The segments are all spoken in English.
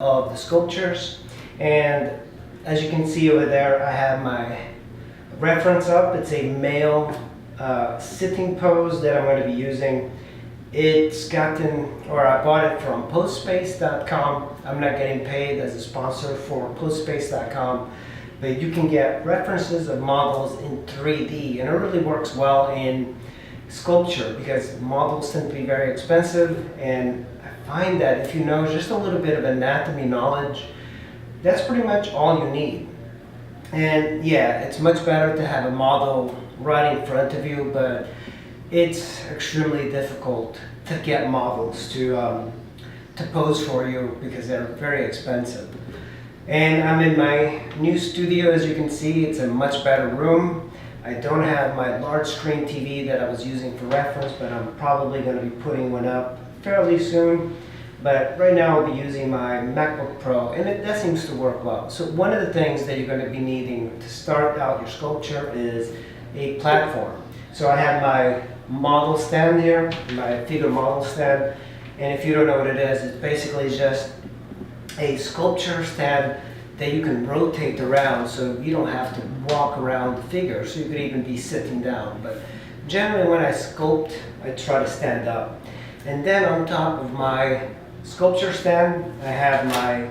of the sculptures, and as you can see over there I have my reference up. It's a male sitting pose that I'm going to be using. It's I bought it from postspace.com. I'm not getting paid as a sponsor for postspace.com, but you can get references of models in 3D, and it really works well in sculpture because models tend to be very expensive, and I find that if you know just a little bit of anatomy knowledge, that's pretty much all you need. And yeah, it's much better to have a model right in front of you, but it's extremely difficult to get models to pose for you because they're very expensive. And I'm in my new studio. As you can see, it's a much better room. I don't have my large screen TV that I was using for reference, but I'm probably going to be putting one up fairly soon. But right now I'll be using my MacBook Pro, and that seems to work well. So one of the things that you're going to be needing to start out your sculpture is a platform. So I have my model stand here, my figure model stand, and if you don't know what it is, it's basically just a sculpture stand that you can rotate around, so you don't have to walk around the figure, so you could even be sitting down. But generally when I sculpt, I try to stand up. And then on top of my sculpture stand, I have my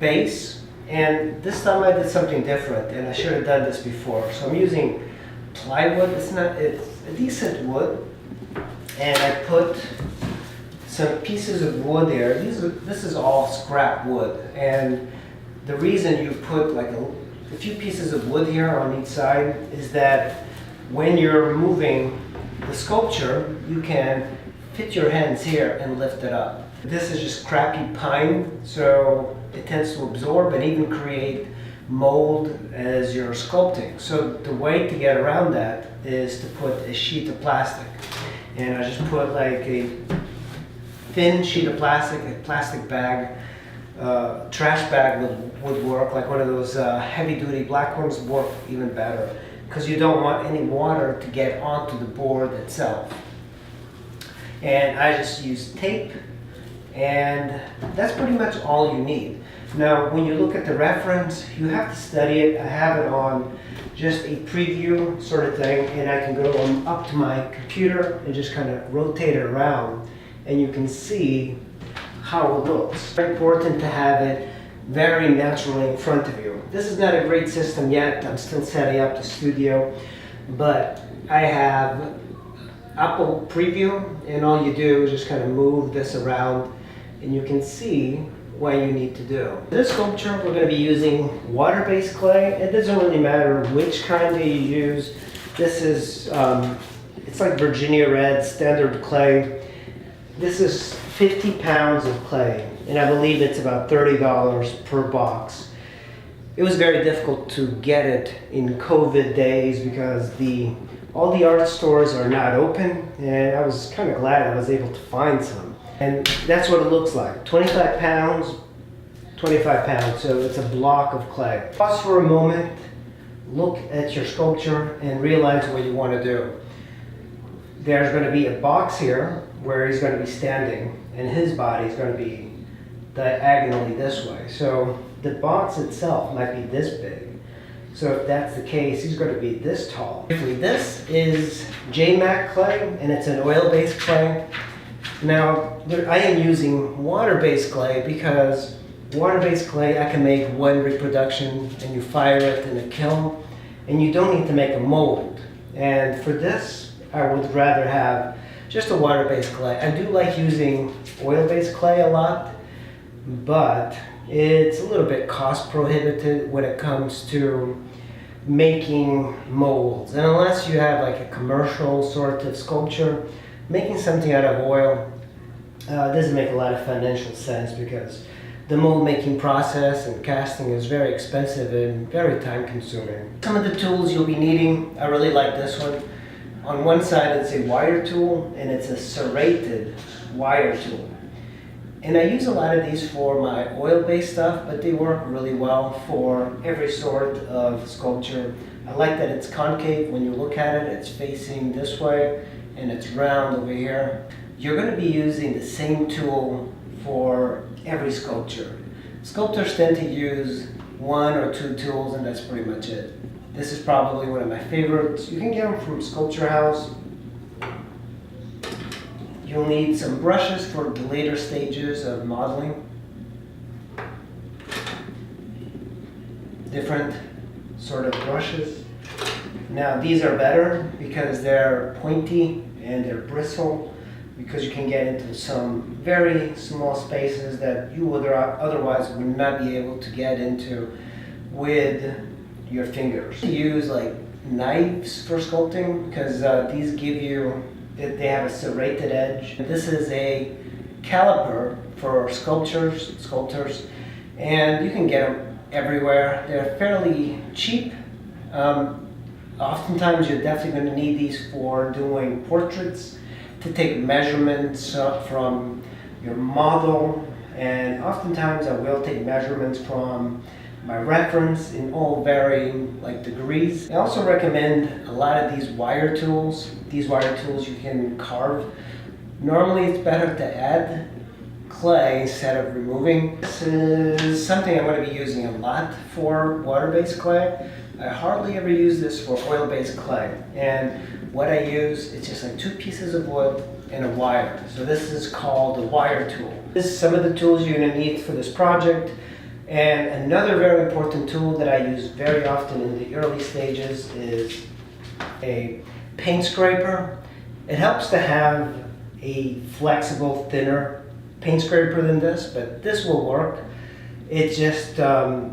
base, and this time I did something different, and I should have done this before. So I'm using plywood. It's a decent wood, and I put some pieces of wood there. This is all scrap wood, and the reason you put like a few pieces of wood here on each side is that when you're moving the sculpture, you can fit your hands here and lift it up. This is just crappy pine, so it tends to absorb and even create mold as you're sculpting. So the way to get around that is to put a sheet of plastic. And I just put like a thin sheet of plastic, a plastic bag, trash bag would work, like one of those heavy-duty black ones work even better, because you don't want any water to get onto the board itself. And I just use tape, and that's pretty much all you need. Now, when you look at the reference, you have to study it. I have it on just a preview sort of thing, and I can go up to my computer and just kind of rotate it around, and you can see how it looks. It's very important to have it very naturally in front of you. This is not a great system yet. I'm still setting up the studio, but I have Apple Preview, and all you do is just kind of move this around, and you can see what you need to do. This sculpture, we're going to be using water-based clay. It doesn't really matter which kind that you use. This is, it's like Virginia Red standard clay. This is 50 pounds of clay, and I believe it's about $30 per box. It was very difficult to get it in COVID days because all the art stores are not open, and I was kind of glad I was able to find some. And that's what it looks like. 25 pounds, so it's a block of clay. Pause for a moment, look at your sculpture, and realize what you want to do. There's going to be a box here where he's going to be standing, and his body is going to be diagonally this way. So the box itself might be this big. So if that's the case, he's going to be this tall. This is JMac clay, and it's an oil-based clay. Now, I am using water-based clay because water-based clay, I can make one reproduction, and you fire it in a kiln, and you don't need to make a mold. And for this, I would rather have just a water-based clay. I do like using oil-based clay a lot, but it's a little bit cost prohibitive when it comes to making molds. And unless you have like a commercial sort of sculpture, making something out of oil doesn't make a lot of financial sense because the mold making process and casting is very expensive and very time consuming. Some of the tools you'll be needing, I really like this one. On one side it's a wire tool, and it's a serrated wire tool. And I use a lot of these for my oil-based stuff, but they work really well for every sort of sculpture. I like that it's concave. When you look at it, it's facing this way, and it's round over here. You're going to be using the same tool for every sculpture. Sculptors tend to use one or two tools and that's pretty much it. This is probably one of my favorites. You can get them from Sculpture House. You'll need some brushes for the later stages of modeling. Different sort of brushes. Now these are better because they're pointy and they're bristle, because you can get into some very small spaces that you would otherwise would not be able to get into with your fingers. You use like knives for sculpting because these give you, they have a serrated edge. This is a caliper for sculptors, and you can get them everywhere. They're fairly cheap. Oftentimes you're definitely going to need these for doing portraits, to take measurements from your model, and oftentimes I will take measurements from my reference in all varying like degrees. I also recommend a lot of these wire tools. These wire tools you can carve. Normally it's better to add clay instead of removing. This is something I'm going to be using a lot for water-based clay. I hardly ever use this for oil-based clay. And what I use is just like 2 pieces of wood and a wire. So this is called a wire tool. This is some of the tools you're going to need for this project. And another very important tool that I use very often in the early stages is a paint scraper. It helps to have a flexible, thinner paint scraper than this, but this will work. It's just a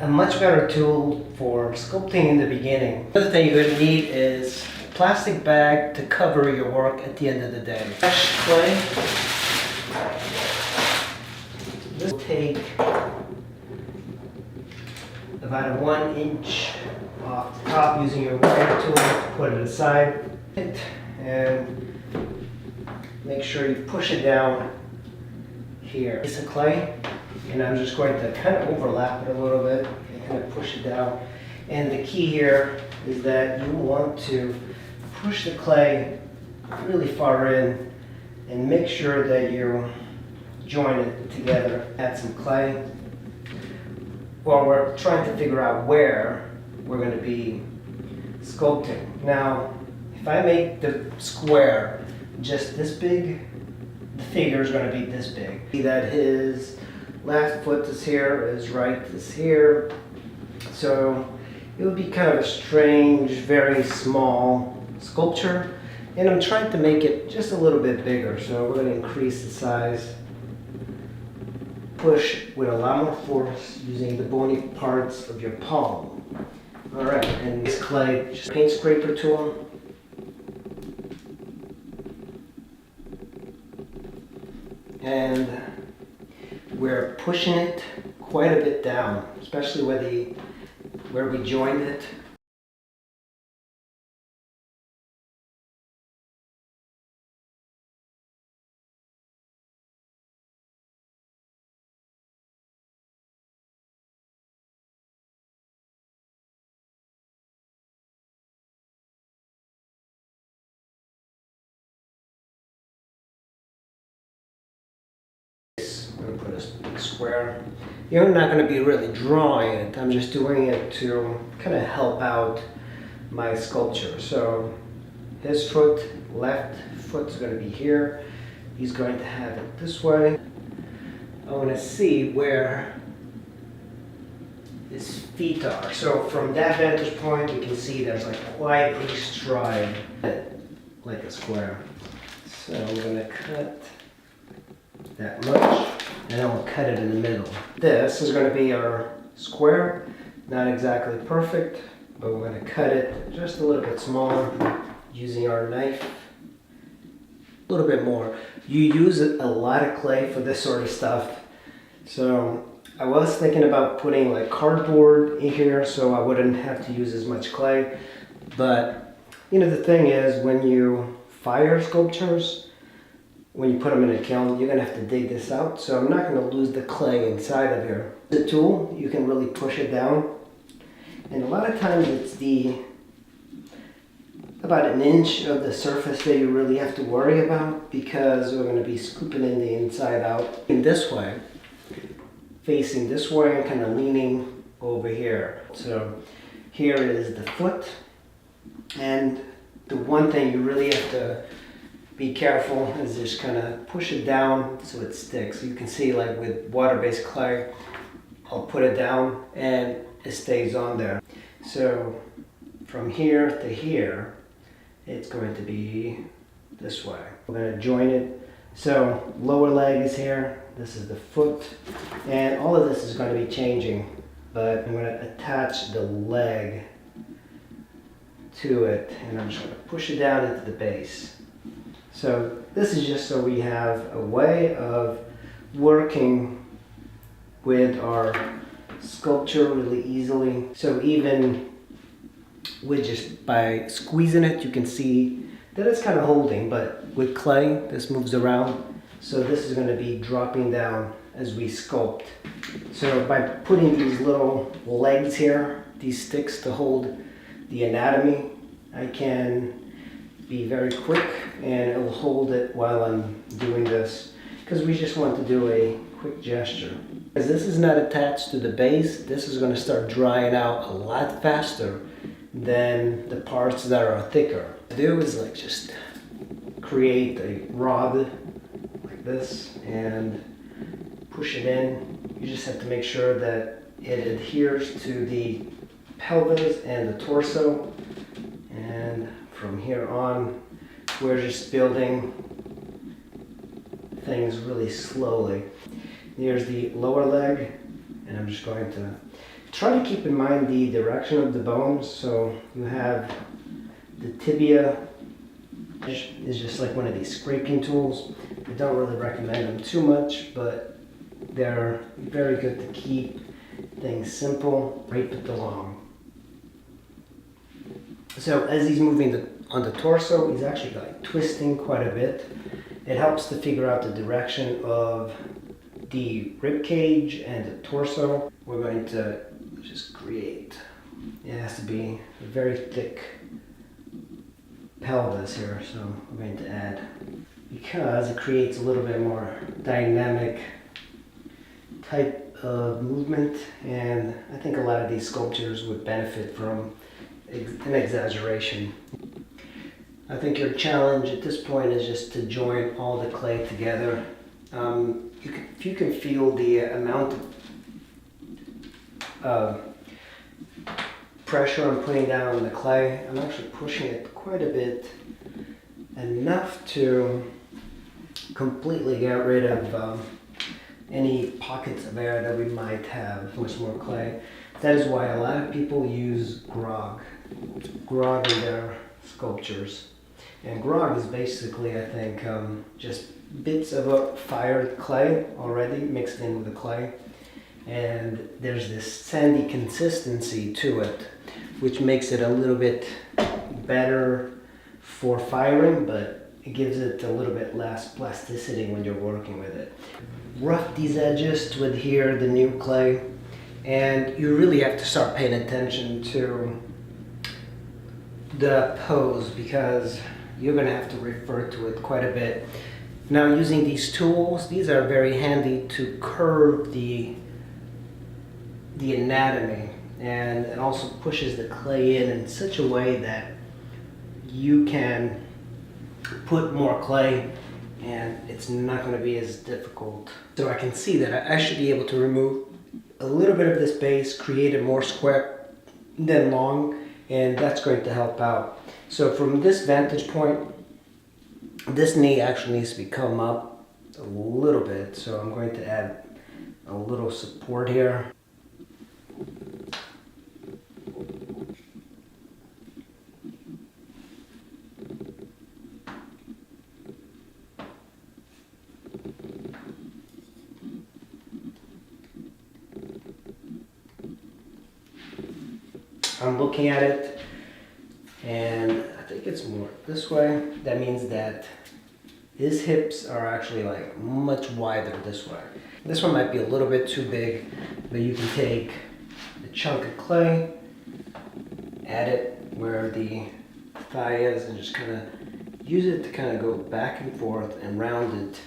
much better tool for sculpting in the beginning. The other thing you're going to need is a plastic bag to cover your work at the end of the day. Fresh clay. This will take about a 1 inch off the top using your wire tool to put it aside. And make sure you push it down here. Piece of clay, and I'm just going to kind of overlap it a little bit and kind of push it down. And the key here is that you want to push the clay really far in and make sure that you join it together. Add some clay. Well, we're trying to figure out where we're going to be sculpting. Now, if I make the square just this big, the figure is going to be this big. See that his left foot is here, his right is here. So it would be kind of a strange, very small sculpture. And I'm trying to make it just a little bit bigger. So we're going to increase the size. Push with a lot more force using the bony parts of your palm. Alright, and this clay, just paint scraper tool. And we're pushing it quite a bit down, especially where we joined it. I'm going to put a big square. You're not going to be really drawing it. I'm just doing it to kind of help out my sculpture. So his foot, left foot is going to be here. He's going to have it this way. I want to see where his feet are. So from that vantage point, you can see there's like quite a stride, like a square. So I'm going to cut that much, and then we'll cut it in the middle. This is going to be our square. Not exactly perfect, but we're going to cut it just a little bit smaller using our knife. A little bit more. You use a lot of clay for this sort of stuff. So I was thinking about putting like cardboard in here so I wouldn't have to use as much clay. But you know, the thing is, when you fire sculptures, when you put them in a kiln, you're going to have to dig this out. So I'm not going to lose the clay inside of here. The tool, you can really push it down. And a lot of times it's about an inch of the surface that you really have to worry about, because we're going to be scooping in the inside out. In this way, facing this way and kind of leaning over here. So here is the foot, and the one thing you really have to be careful is just kind of push it down so it sticks. You can see, like with water-based clay, I'll put it down and it stays on there. So from here to here, it's going to be this way. We're going to join it. So lower leg is here, this is the foot, and all of this is going to be changing, but I'm going to attach the leg to it, and I'm just going to push it down into the base. So this is just so we have a way of working with our sculpture really easily. So even with just by squeezing it, you can see that it's kind of holding, but with clay, this moves around. So this is going to be dropping down as we sculpt. So by putting these little legs here, these sticks to hold the anatomy, I can be very quick and it will hold it while I'm doing this, because we just want to do a quick gesture. As this is not attached to the base, this is going to start drying out a lot faster than the parts that are thicker. What I do is like just create a rod like this and push it in. You just have to make sure that it adheres to the pelvis and the torso, and from here on we're just building things really slowly. Here's the lower leg, and I'm just going to try to keep in mind the direction of the bones. So you have the tibia is just like one of these scraping tools. I don't really recommend them too much, but they're very good to keep things simple, rape it along. So as he's moving on the torso, he's actually like twisting quite a bit. It helps to figure out the direction of the rib cage and the torso. We're going to just create, it has to be a very thick pelvis here, so we're going to add, because it creates a little bit more dynamic type of movement, and I think a lot of these sculptures would benefit from an exaggeration. I think your challenge at this point is just to join all the clay together. If you can feel the amount of pressure I'm putting down on the clay, I'm actually pushing it quite a bit, enough to completely get rid of any pockets of air that we might have with more clay. That is why a lot of people use grog in their sculptures. And grog is basically, I think, just bits of a fired clay already mixed in with the clay. And there's this sandy consistency to it, which makes it a little bit better for firing, but it gives it a little bit less plasticity when you're working with it. Rough these edges to adhere the new clay, and you really have to start paying attention to the pose, because you're going to have to refer to it quite a bit. Now, using these tools, these are very handy to curve the anatomy, and it also pushes the clay in such a way that you can put more clay and it's not going to be as difficult. So I can see that I should be able to remove a little bit of this base, create it more square than long, and that's going to help out. So from this vantage point, this knee actually needs to be come up a little bit, so I'm going to add a little support here. I'm looking at it, and I think it's more this way. That means that his hips are actually like much wider this way. This one might be a little bit too big, but you can take a chunk of clay, add it where the thigh is, and just kind of use it to kind of go back and forth and round it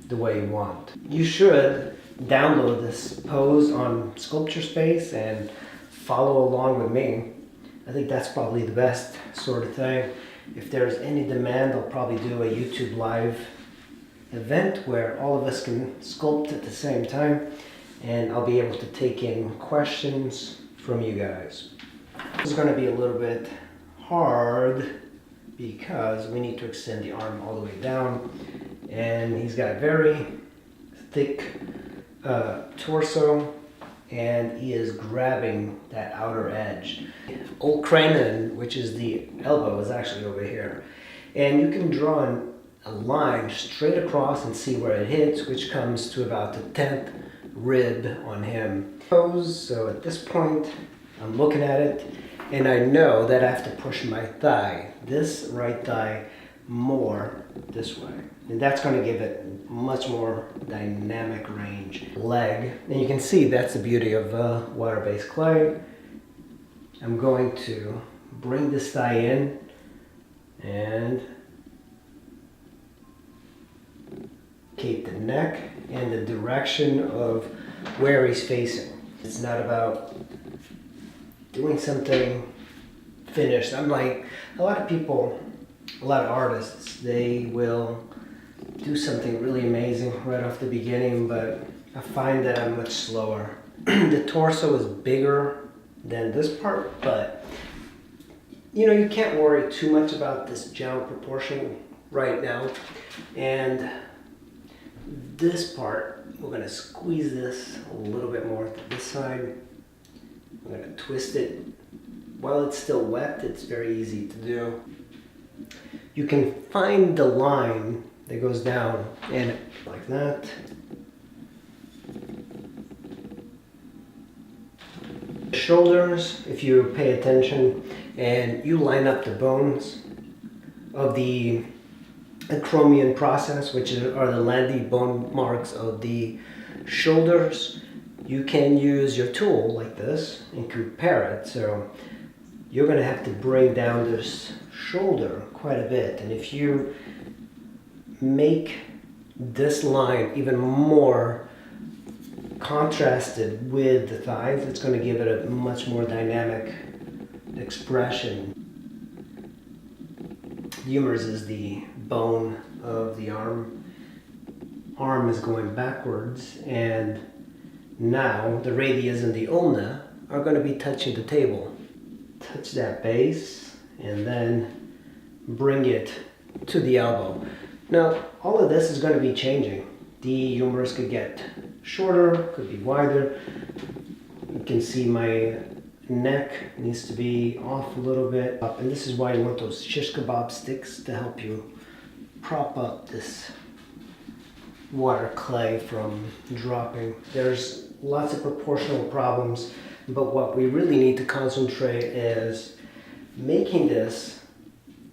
the way you want. You should download this pose on Sculpture Space and follow along with me. I think that's probably the best sort of thing. If there's any demand, I'll probably do a YouTube live event where all of us can sculpt at the same time, and I'll be able to take in questions from you guys. This is going to be a little bit hard because we need to extend the arm all the way down, and he's got a very thick torso, and he is grabbing that outer edge. Old cranium, which is the elbow, is actually over here, and you can draw a line straight across and see where it hits, which comes to about the 10th rib on him. So at this point, I'm looking at it, and I know that I have to push my thigh, this right thigh, more this way. And that's going to give it much more dynamic range. Leg, and you can see that's the beauty of water-based clay. I'm going to bring this thigh in and indicate the neck and the direction of where he's facing. It's not about doing something finished. Unlike a lot of people, a lot of artists, they will do something really amazing right off the beginning, but I find that I'm much slower. The torso is bigger than this part, but you know, you can't worry too much about this general proportion right now. And this part, we're going to squeeze this a little bit more to this side. We're going to twist it. While it's still wet, it's very easy to do. You can find the line that goes down and like that. Shoulders, if you pay attention and you line up the bones of the acromion process, which are the landing bone marks of the shoulders, you can use your tool like this and compare it. So you're going to have to bring down this shoulder quite a bit, and if you make this line even more contrasted with the thighs, it's going to give it a much more dynamic expression. Humerus is the bone of the arm. Arm is going backwards, and now the radius and the ulna are going to be touching the table. Touch that base and then bring it to the elbow. Now all of this is going to be changing. The humerus could get shorter, could be wider. You can see my neck needs to be off a little bit, and this is why you want those shish kebab sticks to help you prop up this water clay from dropping. There's lots of proportional problems, but what we really need to concentrate is making this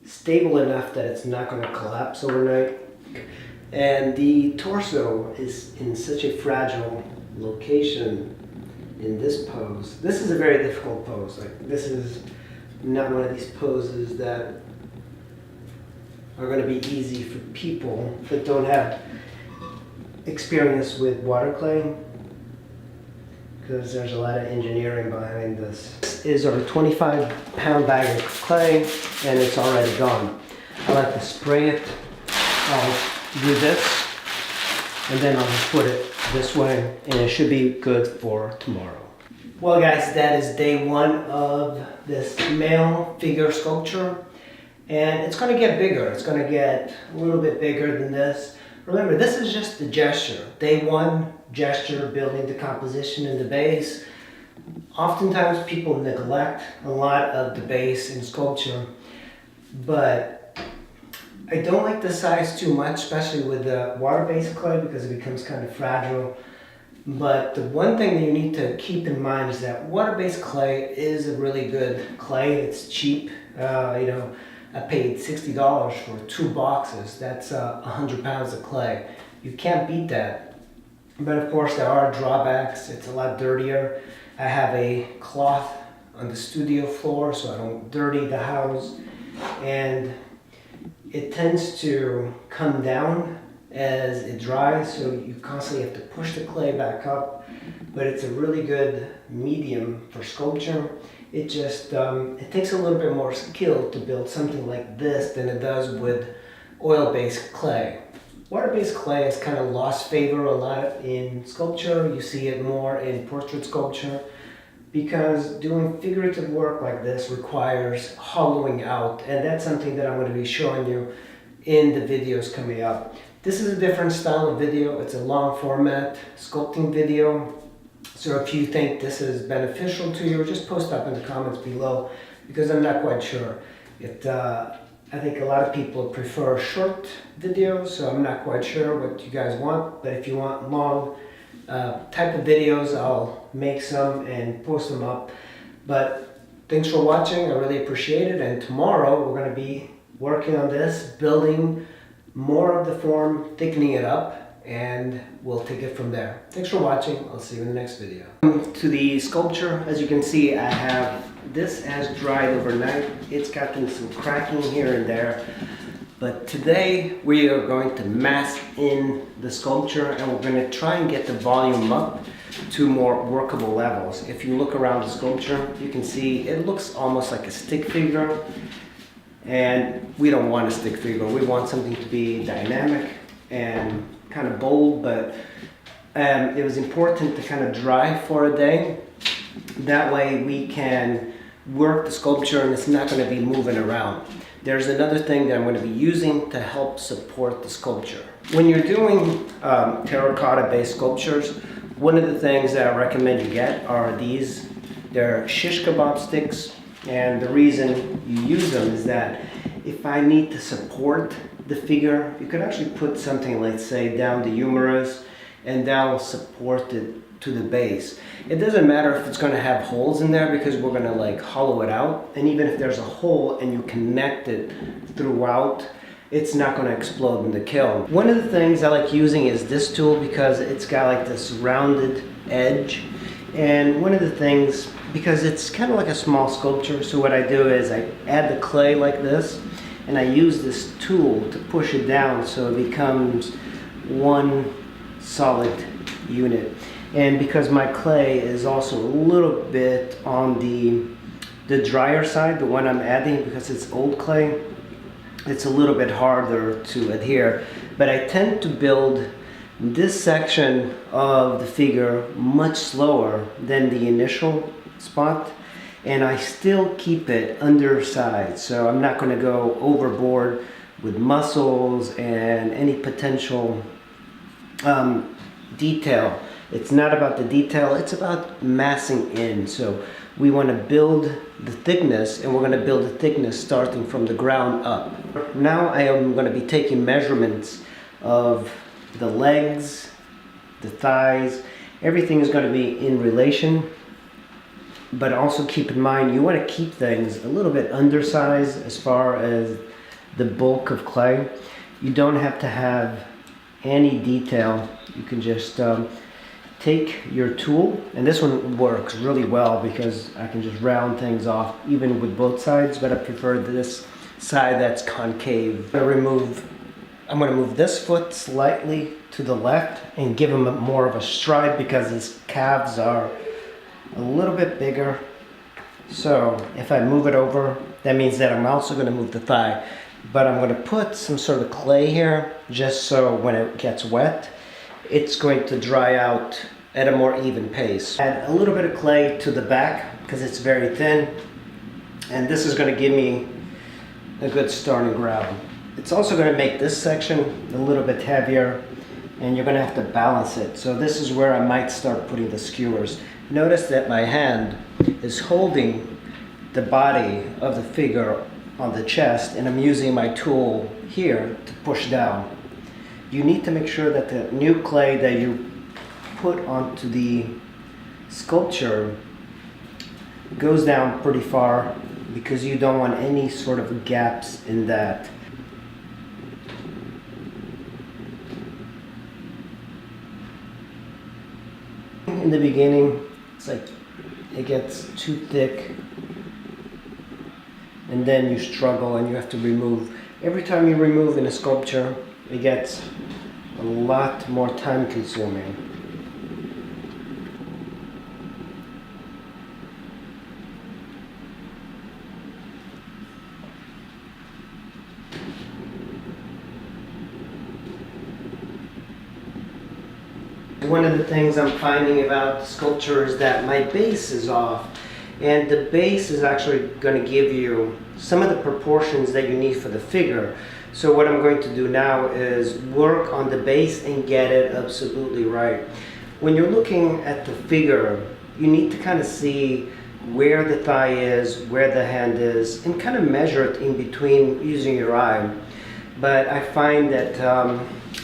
stable enough that it's not going to collapse overnight. And the torso is in such a fragile location in this pose. This is a very difficult pose. Like, this is not one of these poses that are going to be easy for people that don't have experience with water clay, because there's a lot of engineering behind this. This is our 25-pound bag of clay, and it's already gone. I like to spray it. I'll do this, and then I'll just put it this way, and it should be good for tomorrow. Well guys, that is day one of this male figure sculpture, and it's going to get bigger. It's going to get a little bit bigger than this. Remember, this is just the gesture. Day one gesture, building the composition in the base. Oftentimes people neglect a lot of the base in sculpture, but I don't like the size too much, especially with the water-based clay, because it becomes kind of fragile. But the one thing that you need to keep in mind is that water-based clay is a really good clay. It's cheap. I paid $60 for 2 boxes. That's 100 pounds of clay. You can't beat that. But of course there are drawbacks. It's a lot dirtier. I have a cloth on the studio floor so I don't dirty the house. And it tends to come down as it dries, so you constantly have to push the clay back up, but it's a really good medium for sculpture. It just, it takes a little bit more skill to build something like this than it does with oil-based clay. Water-based clay has kind of lost favor a lot in sculpture. You see it more in portrait sculpture because doing figurative work like this requires hollowing out, and that's something that I'm going to be showing you in the videos coming up. This is a different style of video. It's a long format sculpting video. So if you think this is beneficial to you, just post up in the comments below, because I'm not quite sure. I think a lot of people prefer short videos, so I'm not quite sure what you guys want. But if you want long type of videos, I'll make some and post them up. But thanks for watching. I really appreciate it. And tomorrow we're going to be working on this, building more of the form, thickening it up, and we'll take it from there. Thanks for watching. I'll see you in the next video. To the sculpture, as you can see, I have this has dried overnight. It's gotten some cracking here and there, but today we are going to mask in the sculpture, and we're going to try and get the volume up to more workable levels. If you look around the sculpture, you can see it looks almost like a stick figure, and we don't want a stick figure. We want something to be dynamic and kind of bold, but it was important to kind of dry for a day. That way we can work the sculpture and it's not going to be moving around. There's another thing that I'm going to be using to help support the sculpture. When you're doing terracotta based sculptures, one of the things that I recommend you get are these. They're shish kebab sticks, and the reason you use them is that if I need to support the figure, you could actually put something, let's say, down the humerus, and that will support it to the base. It doesn't matter if it's going to have holes in there, because we're going to like hollow it out, and even if there's a hole and you connect it throughout, it's not going to explode in the kiln. One of the things I like using is this tool, because it's got like this rounded edge, and one of the things, because it's kind of like a small sculpture, so what I do is I add the clay like this, and I use this tool to push it down so it becomes one solid unit. And because my clay is also a little bit on the drier side, the one I'm adding, because it's old clay, it's a little bit harder to adhere. But I tend to build this section of the figure much slower than the initial spot, and I still keep it undersized, so I'm not going to go overboard with muscles and any potential detail. It's not about the detail, it's about massing in. So we want to build the thickness, and we're going to build the thickness starting from the ground up. Now I am going to be taking measurements of the legs, the thighs. Everything is going to be in relation, but also keep in mind you want to keep things a little bit undersized as far as the bulk of clay. You don't have to have any detail. You can just take your tool, and this one works really well because I can just round things off even with both sides, but I prefer this side that's concave. I'm going to move this foot slightly to the left and give him more of a stride, because his calves are a little bit bigger. So if I move it over, that means that I'm also going to move the thigh, but I'm going to put some sort of clay here just so when it gets wet, it's going to dry out at a more even pace. Add a little bit of clay to the back because it's very thin, and this is going to give me a good starting ground. It's also going to make this section a little bit heavier, and you're going to have to balance it. So this is where I might start putting the skewers. Notice that my hand is holding the body of the figure on the chest, and I'm using my tool here to push down. You need to make sure that the new clay that you put onto the sculpture goes down pretty far, because you don't want any sort of gaps in that. In the beginning, it's like it gets too thick, and then you struggle and you have to remove. Every time you remove in a sculpture, it gets a lot more time consuming. One of the things I'm finding about sculpture is that my base is off, and the base is actually going to give you some of the proportions that you need for the figure. So what I'm going to do now is work on the base and get it absolutely right. When you're looking at the figure, you need to kind of see where the thigh is, where the hand is, and kind of measure it in between using your eye. But I find that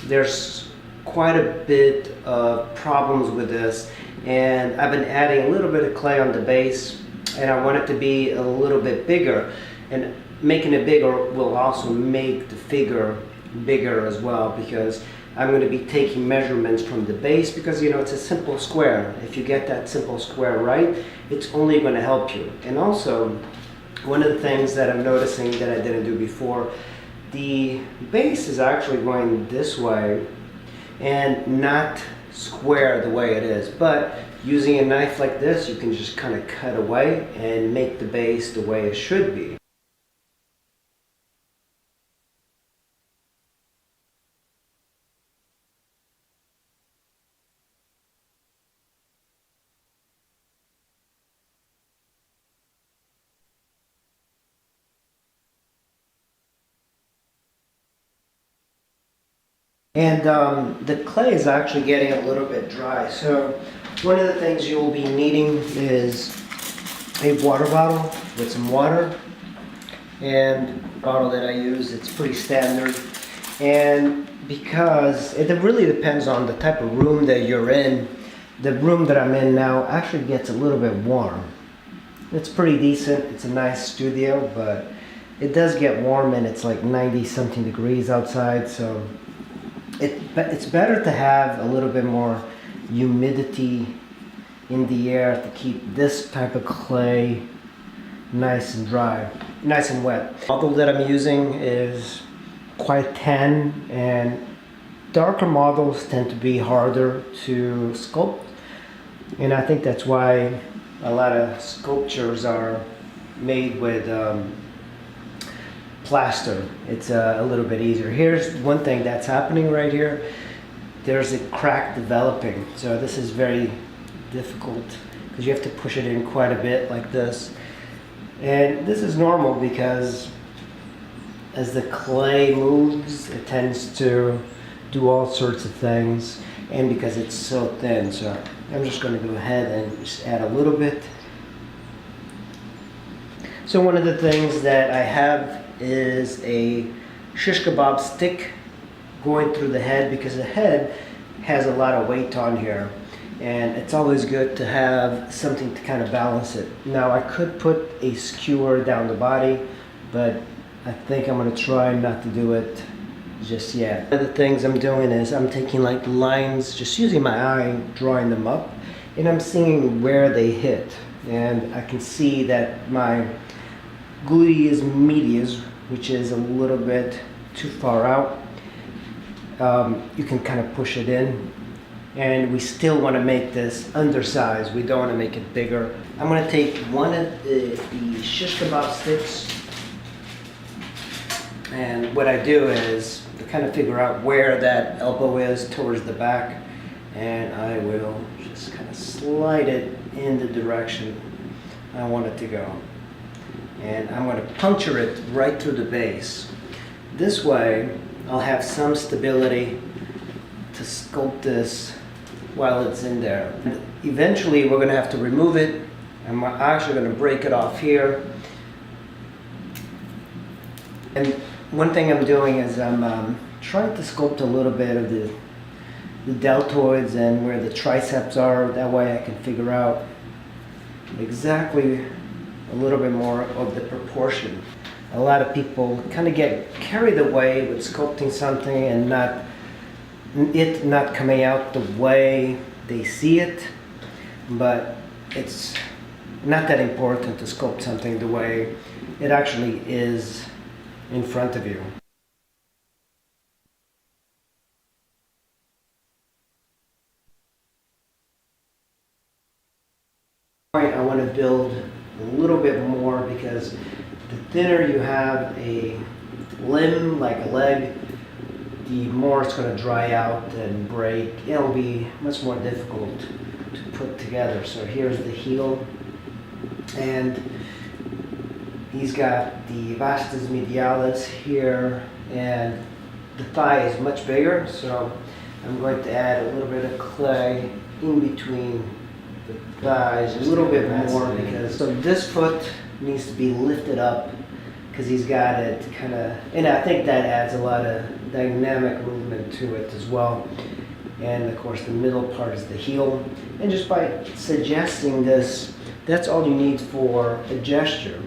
there's quite a bit of problems with this, and I've been adding a little bit of clay on the base, and I want it to be a little bit bigger, and making it bigger will also make the figure bigger as well, because I'm going to be taking measurements from the base, because you know it's a simple square. If you get that simple square right, it's only going to help you. And also, one of the things that I'm noticing that I didn't do before, the base is actually going this way and not square the way it is, but using a knife like this, you can just kind of cut away and make the base the way it should be. And the clay is actually getting a little bit dry. So one of the things you'll be needing is a water bottle with some water. And the bottle that I use, it's pretty standard. And because it really depends on the type of room that you're in, the room that I'm in now actually gets a little bit warm. It's pretty decent. It's a nice studio, but it does get warm, and it's like 90 something degrees outside. So it's better to have a little bit more humidity in the air to keep this type of clay nice and dry, nice and wet. The model that I'm using is quite tan, and darker models tend to be harder to sculpt, and I think that's why a lot of sculptures are made with plaster. It's a little bit easier. Here's one thing that's happening right here. There's a crack developing, so this is very difficult because you have to push it in quite a bit like this. And this is normal because as the clay moves, it tends to do all sorts of things, and because it's so thin. So I'm just going to go ahead and just add a little bit. So one of the things that I have is a shish kebab stick going through the head, because the head has a lot of weight on here, and it's always good to have something to kind of balance it. Now I could put a skewer down the body, but I think I'm going to try not to do it just yet. One of the things I'm doing is I'm taking like lines, just using my eye, drawing them up, and I'm seeing where they hit, and I can see that my gluteus medius, which is a little bit too far out, you can kind of push it in, and we still want to make this undersized. We don't want to make it bigger. I'm going to take one of the shish kebab sticks, and what I do is to kind of figure out where that elbow is towards the back, and I will just kind of slide it in the direction I want it to go. And I'm going to puncture it right through the base. This way I'll have some stability to sculpt this while it's in there. And eventually we're going to have to remove it. I'm actually going to break it off here. And one thing I'm doing is I'm trying to sculpt a little bit of the deltoids and where the triceps are. That way I can figure out exactly a little bit more of the proportion. A lot of people kind of get carried away with sculpting something and not coming out the way they see it, but it's not that important to sculpt something the way it actually is in front of you. I want to build a little bit more, because the thinner you have a limb, like a leg, the more it's going to dry out and break. It'll be much more difficult to put together. So here's the heel, and he's got the vastus medialis here, and the thigh is much bigger, so I'm going to add a little bit of clay in between the thighs, a little bit more, because so this foot needs to be lifted up, because he's got it kind of, and I think that adds a lot of dynamic movement to it as well. And of course the middle part is the heel, and just by suggesting this, that's all you need for a gesture.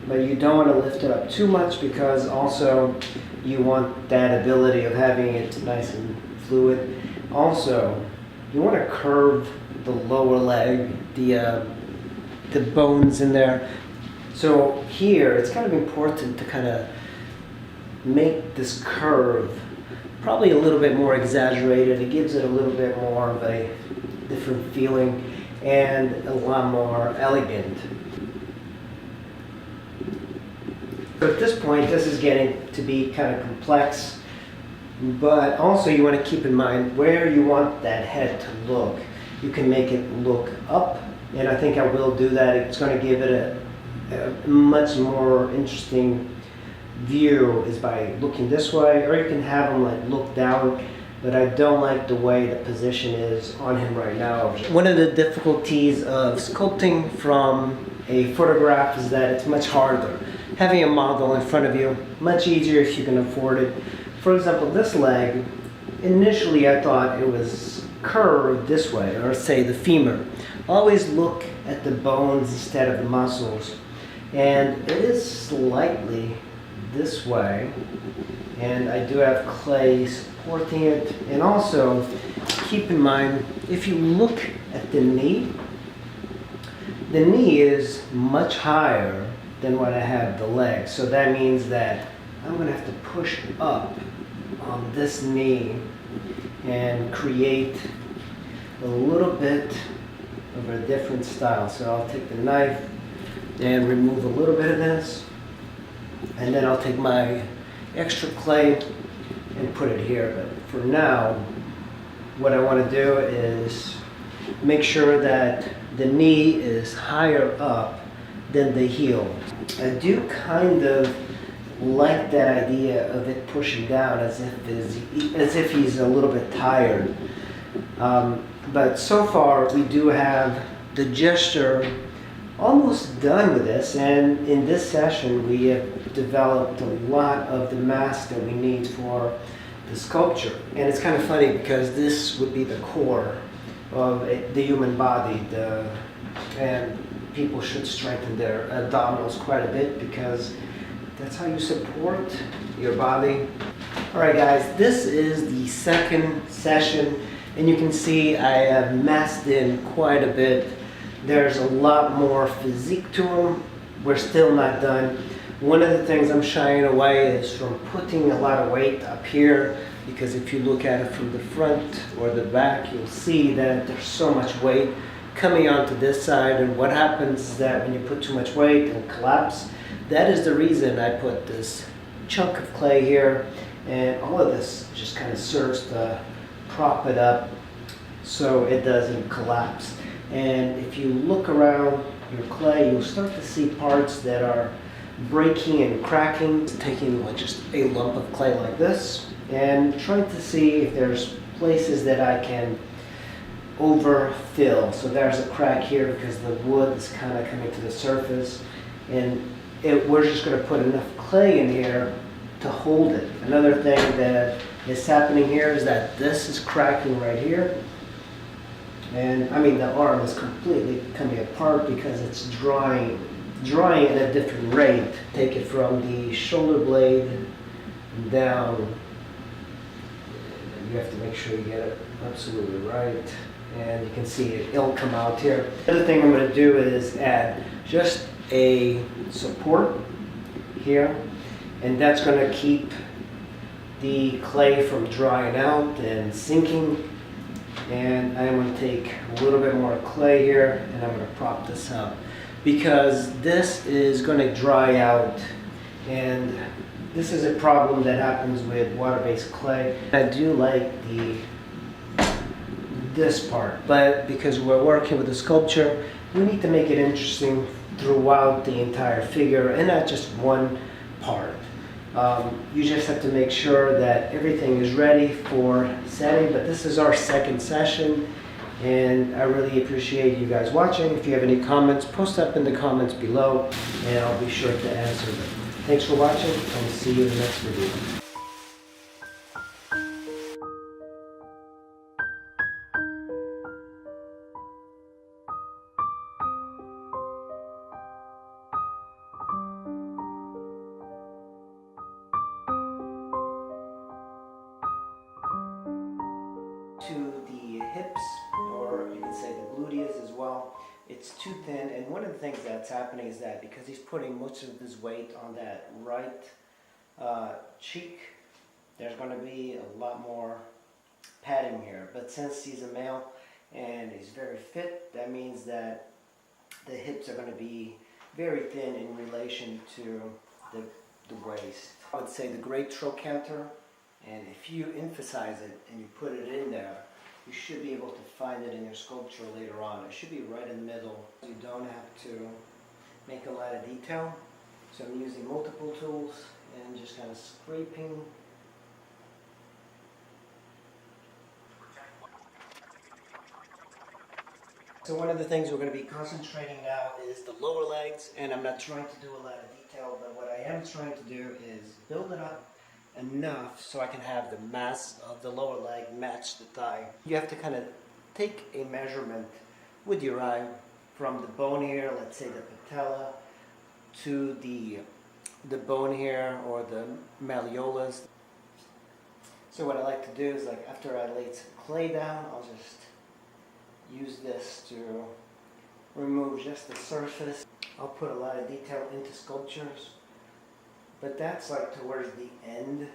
But you don't want to lift it up too much, because also you want that ability of having it nice and fluid. Also, you want to curve the lower leg, the bones in there. So here, it's kind of important to kind of make this curve probably a little bit more exaggerated. It gives it a little bit more of a different feeling and a lot more elegant. So at this point, this is getting to be kind of complex, but also you want to keep in mind where you want that head to look. You can make it look up, and I think I will do that. It's going to give it a much more interesting view is by looking this way, or you can have him like look down, but I don't like the way the position is on him right now. One of the difficulties of sculpting from a photograph is that it's much harder. Having a model in front of you, much easier if you can afford it. For example, this leg, initially I thought it was curved this way, or say the femur. Always look at the bones instead of the muscles. And it is slightly this way, and I do have clay supporting it. And also keep in mind, if you look at the knee is much higher than what I have the leg. So that means that I'm going to have to push up on this knee and create a little bit of a different style. So I'll take the knife and remove a little bit of this, and then I'll take my extra clay and put it here. But for now, what I want to do is make sure that the knee is higher up than the heel. I do kind of like that idea of it pushing down as if he's a little bit tired. But so far we do have the gesture almost done with this, and in this session we have developed a lot of the mask that we need for the sculpture. And it's kind of funny because this would be the core of the human body, and people should strengthen their abdominals quite a bit, because that's how you support your body. Alright guys, this is the second session, and you can see I have masked in quite a bit. There's a lot more physique to him. We're still not done. One of the things I'm shying away is from putting a lot of weight up here, because if you look at it from the front or the back, you'll see that there's so much weight coming onto this side, and what happens is that when you put too much weight and collapse, that is the reason I put this chunk of clay here, and all of this just kind of serves to prop it up so it doesn't collapse. And if you look around your clay, you'll start to see parts that are breaking and cracking. Taking just a lump of clay like this and trying to see if there's places that I can overfill. So there's a crack here because the wood is kind of coming to the surface, and we're just going to put enough clay in here to hold it. Another thing that is happening here is that this is cracking right here, and I mean the arm is completely coming apart because it's drying at a different rate. Take it from the shoulder blade down. You have to make sure you get it absolutely right, and you can see it'll come out here. The other thing I'm going to do is add just a support here, and that's going to keep the clay from drying out and sinking. And I'm going to take a little bit more clay here and I'm going to prop this up because this is going to dry out, and this is a problem that happens with water-based clay. I do like this part, but because we're working with a sculpture, we need to make it interesting throughout the entire figure and not just one part. You just have to make sure that everything is ready for setting, but this is our second session, and I really appreciate you guys watching. If you have any comments, post up in the comments below and I'll be sure to answer them. Thanks for watching, and we'll see you in the next video. To the hips, or you can say the gluteus as well, it's too thin, and one of the things that's happening is that because he's putting much of his weight on that right cheek, there's going to be a lot more padding here. But since he's a male and he's very fit, that means that the hips are going to be very thin in relation to the waist. I would say the great trochanter. And if you emphasize it and you put it in there, you should be able to find it in your sculpture later on. It should be right in the middle. You don't have to make a lot of detail. So I'm using multiple tools and just kind of scraping. So one of the things we're going to be concentrating now is the lower legs, and I'm not trying to do a lot of detail, but what I am trying to do is build it up enough so I can have the mass of the lower leg match the thigh. You have to kind of take a measurement with your eye from the bone here, let's say the patella, to the bone here or the malleolus. So what I like to do is, like, after I laid some clay down, I'll just use this to remove just the surface. I'll put a lot of detail into sculptures, but that's like towards the end.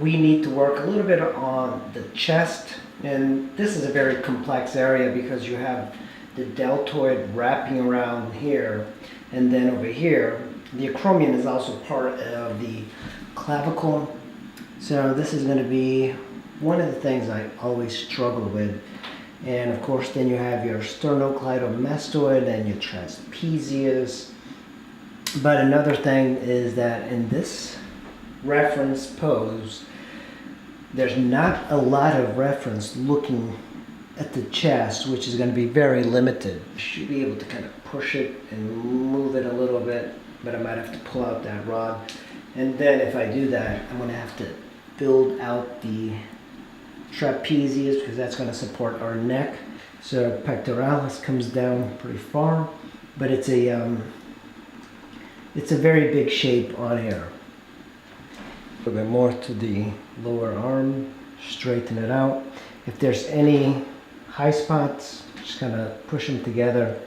We need to work a little bit on the chest, and this is a very complex area because you have the deltoid wrapping around here, and then over here the acromion is also part of the clavicle. So this is going to be one of the things I always struggle with. And of course then you have your sternocleidomastoid and your trapezius. But another thing is that in this reference pose, there's not a lot of reference looking at the chest, which is going to be very limited. You should be able to kind of push it and move it a little bit, but I might have to pull out that rod. And then if I do that, I'm going to have to build out the trapezius because that's going to support our neck. So pectoralis comes down pretty far, but it's a very big shape on here. A little bit more to the lower arm, straighten it out. If there's any high spots, just kind of push them together.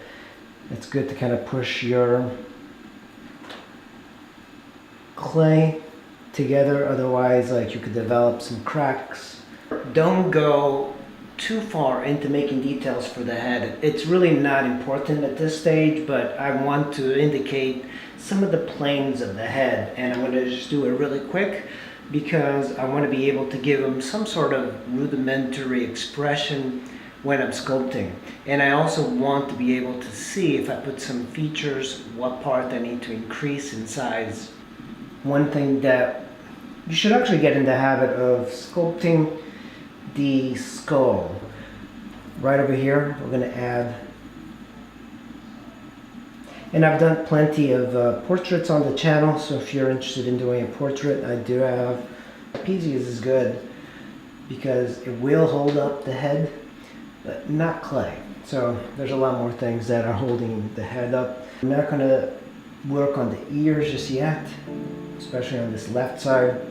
It's good to kind of push your clay together, otherwise like you could develop some cracks. Don't go too far into making details for the head. It's really not important at this stage, but I want to indicate some of the planes of the head, and I'm going to just do it really quick because I want to be able to give them some sort of rudimentary expression when I'm sculpting. And I also want to be able to see, if I put some features, what part I need to increase in size. One thing that you should actually get in the habit of sculpting the skull. Right over here, we're going to add, and I've done plenty of portraits on the channel, so if you're interested in doing a portrait, I do have. Trapezius is good because it will hold up the head, but not clay. So there's a lot more things that are holding the head up. I'm not going to work on the ears just yet, especially on this left side.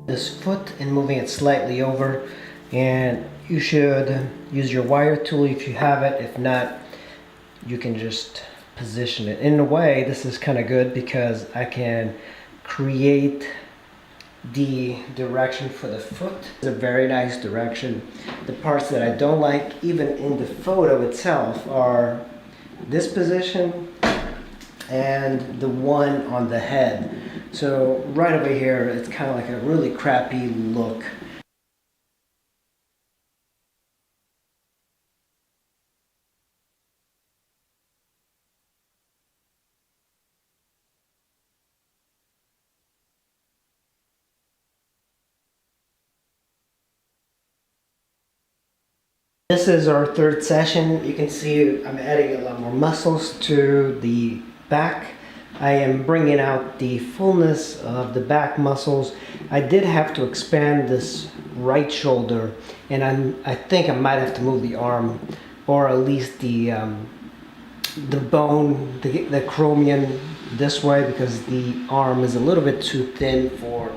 This foot and moving it slightly over, and you should use your wire tool if you have it. If not, you can just position it. In a way, this is kind of good because I can create the direction for the foot. It's a very nice direction. The parts that I don't like, even in the photo itself, are this position and the one on the head. So right over here, it's kind of like a really crappy look. This is our third session. You can see I'm adding a lot more muscles to the back. I am bringing out the fullness of the back muscles. I did have to expand this right shoulder, and I think I might have to move the arm, or at least the bone, the chromium this way, because the arm is a little bit too thin for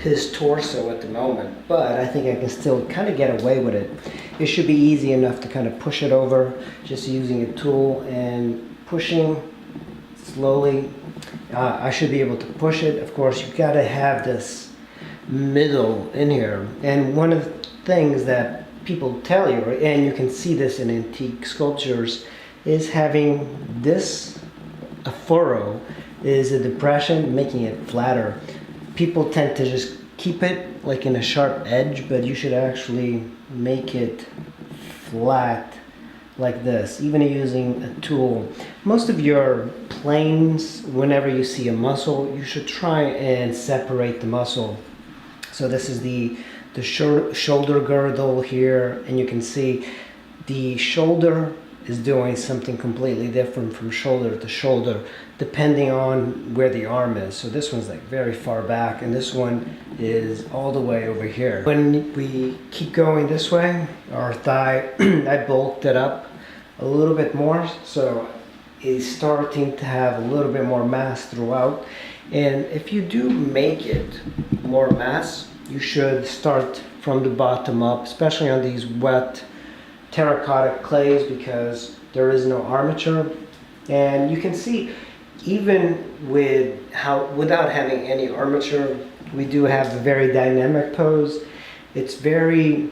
his torso at the moment, but I think I can still kind of get away with it. It should be easy enough to kind of push it over, just using a tool and pushing slowly. I should be able to push it. Of course, you've got to have this middle in here. And one of the things that people tell you, and you can see this in antique sculptures, is having this, a furrow, is a depression, making it flatter. People tend to just keep it like in a sharp edge, but you should actually make it flat like this, even using a tool. Most of your planes, whenever you see a muscle, you should try and separate the muscle. So this is the shoulder girdle here, and you can see the shoulder is doing something completely different from shoulder to shoulder, depending on where the arm is. So this one's like very far back, and this one is all the way over here. When we keep going this way, our thigh, I bulked it up a little bit more, so it's starting to have a little bit more mass throughout. And if you do make it more mass, you should start from the bottom up, especially on these wet terracotta clays, because there is no armature. And you can see, even without having any armature, we do have a very dynamic pose. It's very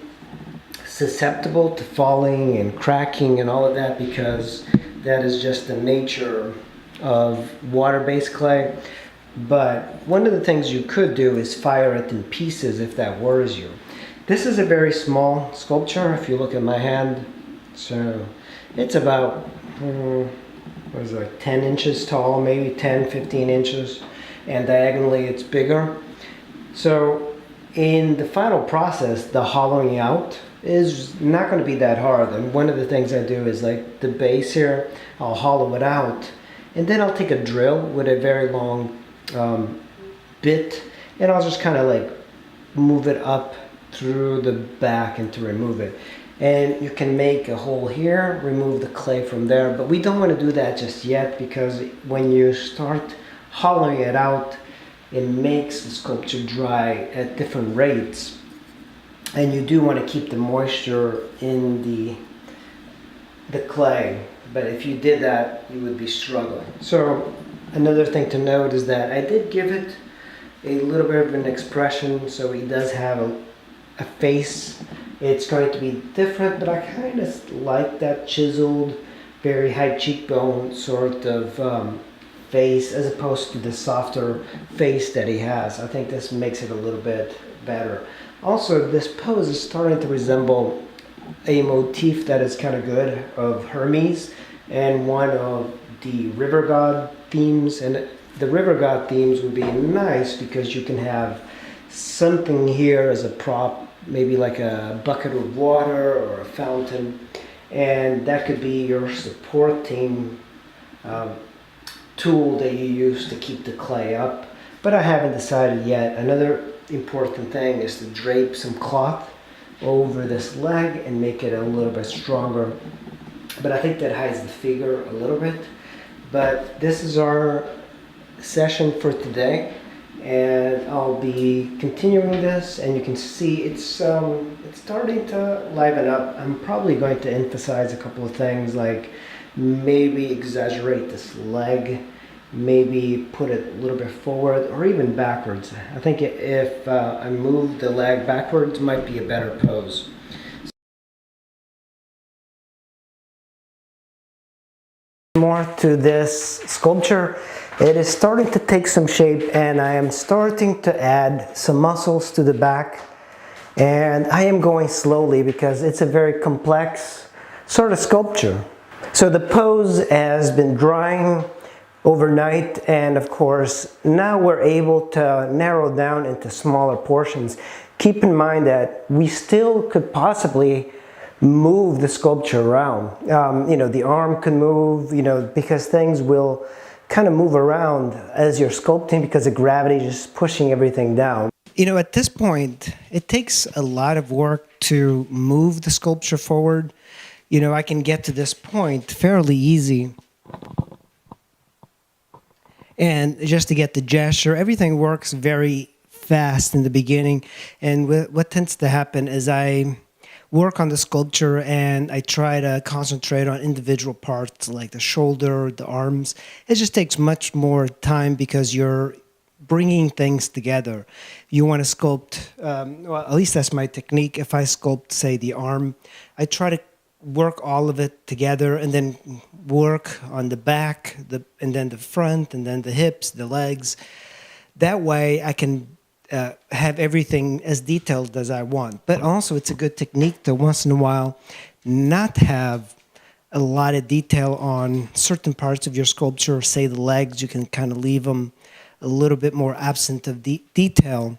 susceptible to falling and cracking and all of that, because that is just the nature of water-based clay. But one of the things you could do is fire it in pieces if that worries you. This is a very small sculpture if you look at my hand. So it's about, what is it, like 10 inches tall, maybe 10, 15 inches. And diagonally it's bigger. So in the final process, the hollowing out is not going to be that hard. And one of the things I do is, like the base here, I'll hollow it out. And then I'll take a drill with a very long bit, and I'll just kind of like move it up through the back and to remove it. And you can make a hole here, remove the clay from there, but we don't want to do that just yet, because when you start hollowing it out, it makes the sculpture dry at different rates, and you do want to keep the moisture in the clay. But if you did that, you would be struggling. So another thing to note is that I did give it a little bit of an expression, so he does have a face. It's going to be different, but I kind of like that chiseled, very high cheekbone sort of face, as opposed to the softer face that he has. I think this makes it a little bit better. Also, this pose is starting to resemble a motif that is kind of good of Hermes, and one of the river god themes. And the river god themes would be nice because you can have something here as a prop, maybe like a bucket of water or a fountain, and that could be your supporting tool that you use to keep the clay up. But I haven't decided yet. Another important thing is to drape some cloth over this leg and make it a little bit stronger, but I think that hides the figure a little bit. But this is our session for today, and I'll be continuing this, and you can see it's starting to liven up. I'm probably going to emphasize a couple of things, like maybe exaggerate this leg, maybe put it a little bit forward or even backwards. I think if I move the leg backwards, it might be a better pose. More to this sculpture. It is starting to take some shape, and I am starting to add some muscles to the back, and I am going slowly because it's a very complex sort of sculpture. So the pose has been drying overnight, and of course now we're able to narrow down into smaller portions. Keep in mind that we still could possibly move the sculpture around. The arm can move, because things will kind of move around as you're sculpting, because the gravity is just pushing everything down. At this point, it takes a lot of work to move the sculpture forward. I can get to this point fairly easy. And just to get the gesture, everything works very fast in the beginning. And what tends to happen is I work on the sculpture and I try to concentrate on individual parts like the shoulder, the arms. It just takes much more time because you're bringing things together. You want to sculpt, well, at least that's my technique. If I sculpt, say, the arm, I try to work all of it together and then work on the back, and then the front, and then the hips, the legs. That way I can have everything as detailed as I want. But also it's a good technique to once in a while not have a lot of detail on certain parts of your sculpture. Say the legs, you can kind of leave them a little bit more absent of detail.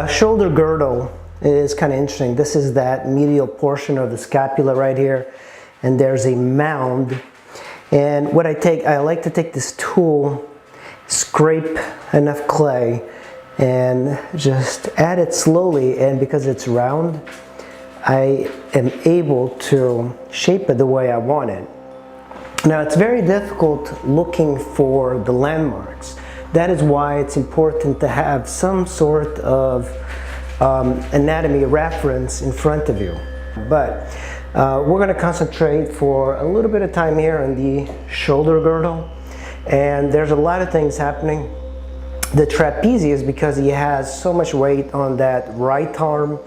Shoulder girdle is kind of interesting. This is that medial portion of the scapula right here, and there's a mound. And what I like to take this tool, scrape enough clay, and just add it slowly. And because it's round, I am able to shape it the way I want it. Now, it's very difficult looking for the landmarks. That is why it's important to have some sort of anatomy reference in front of you. But we're going to concentrate for a little bit of time here on the shoulder girdle. And there's a lot of things happening. The trapezius, because he has so much weight on that right arm,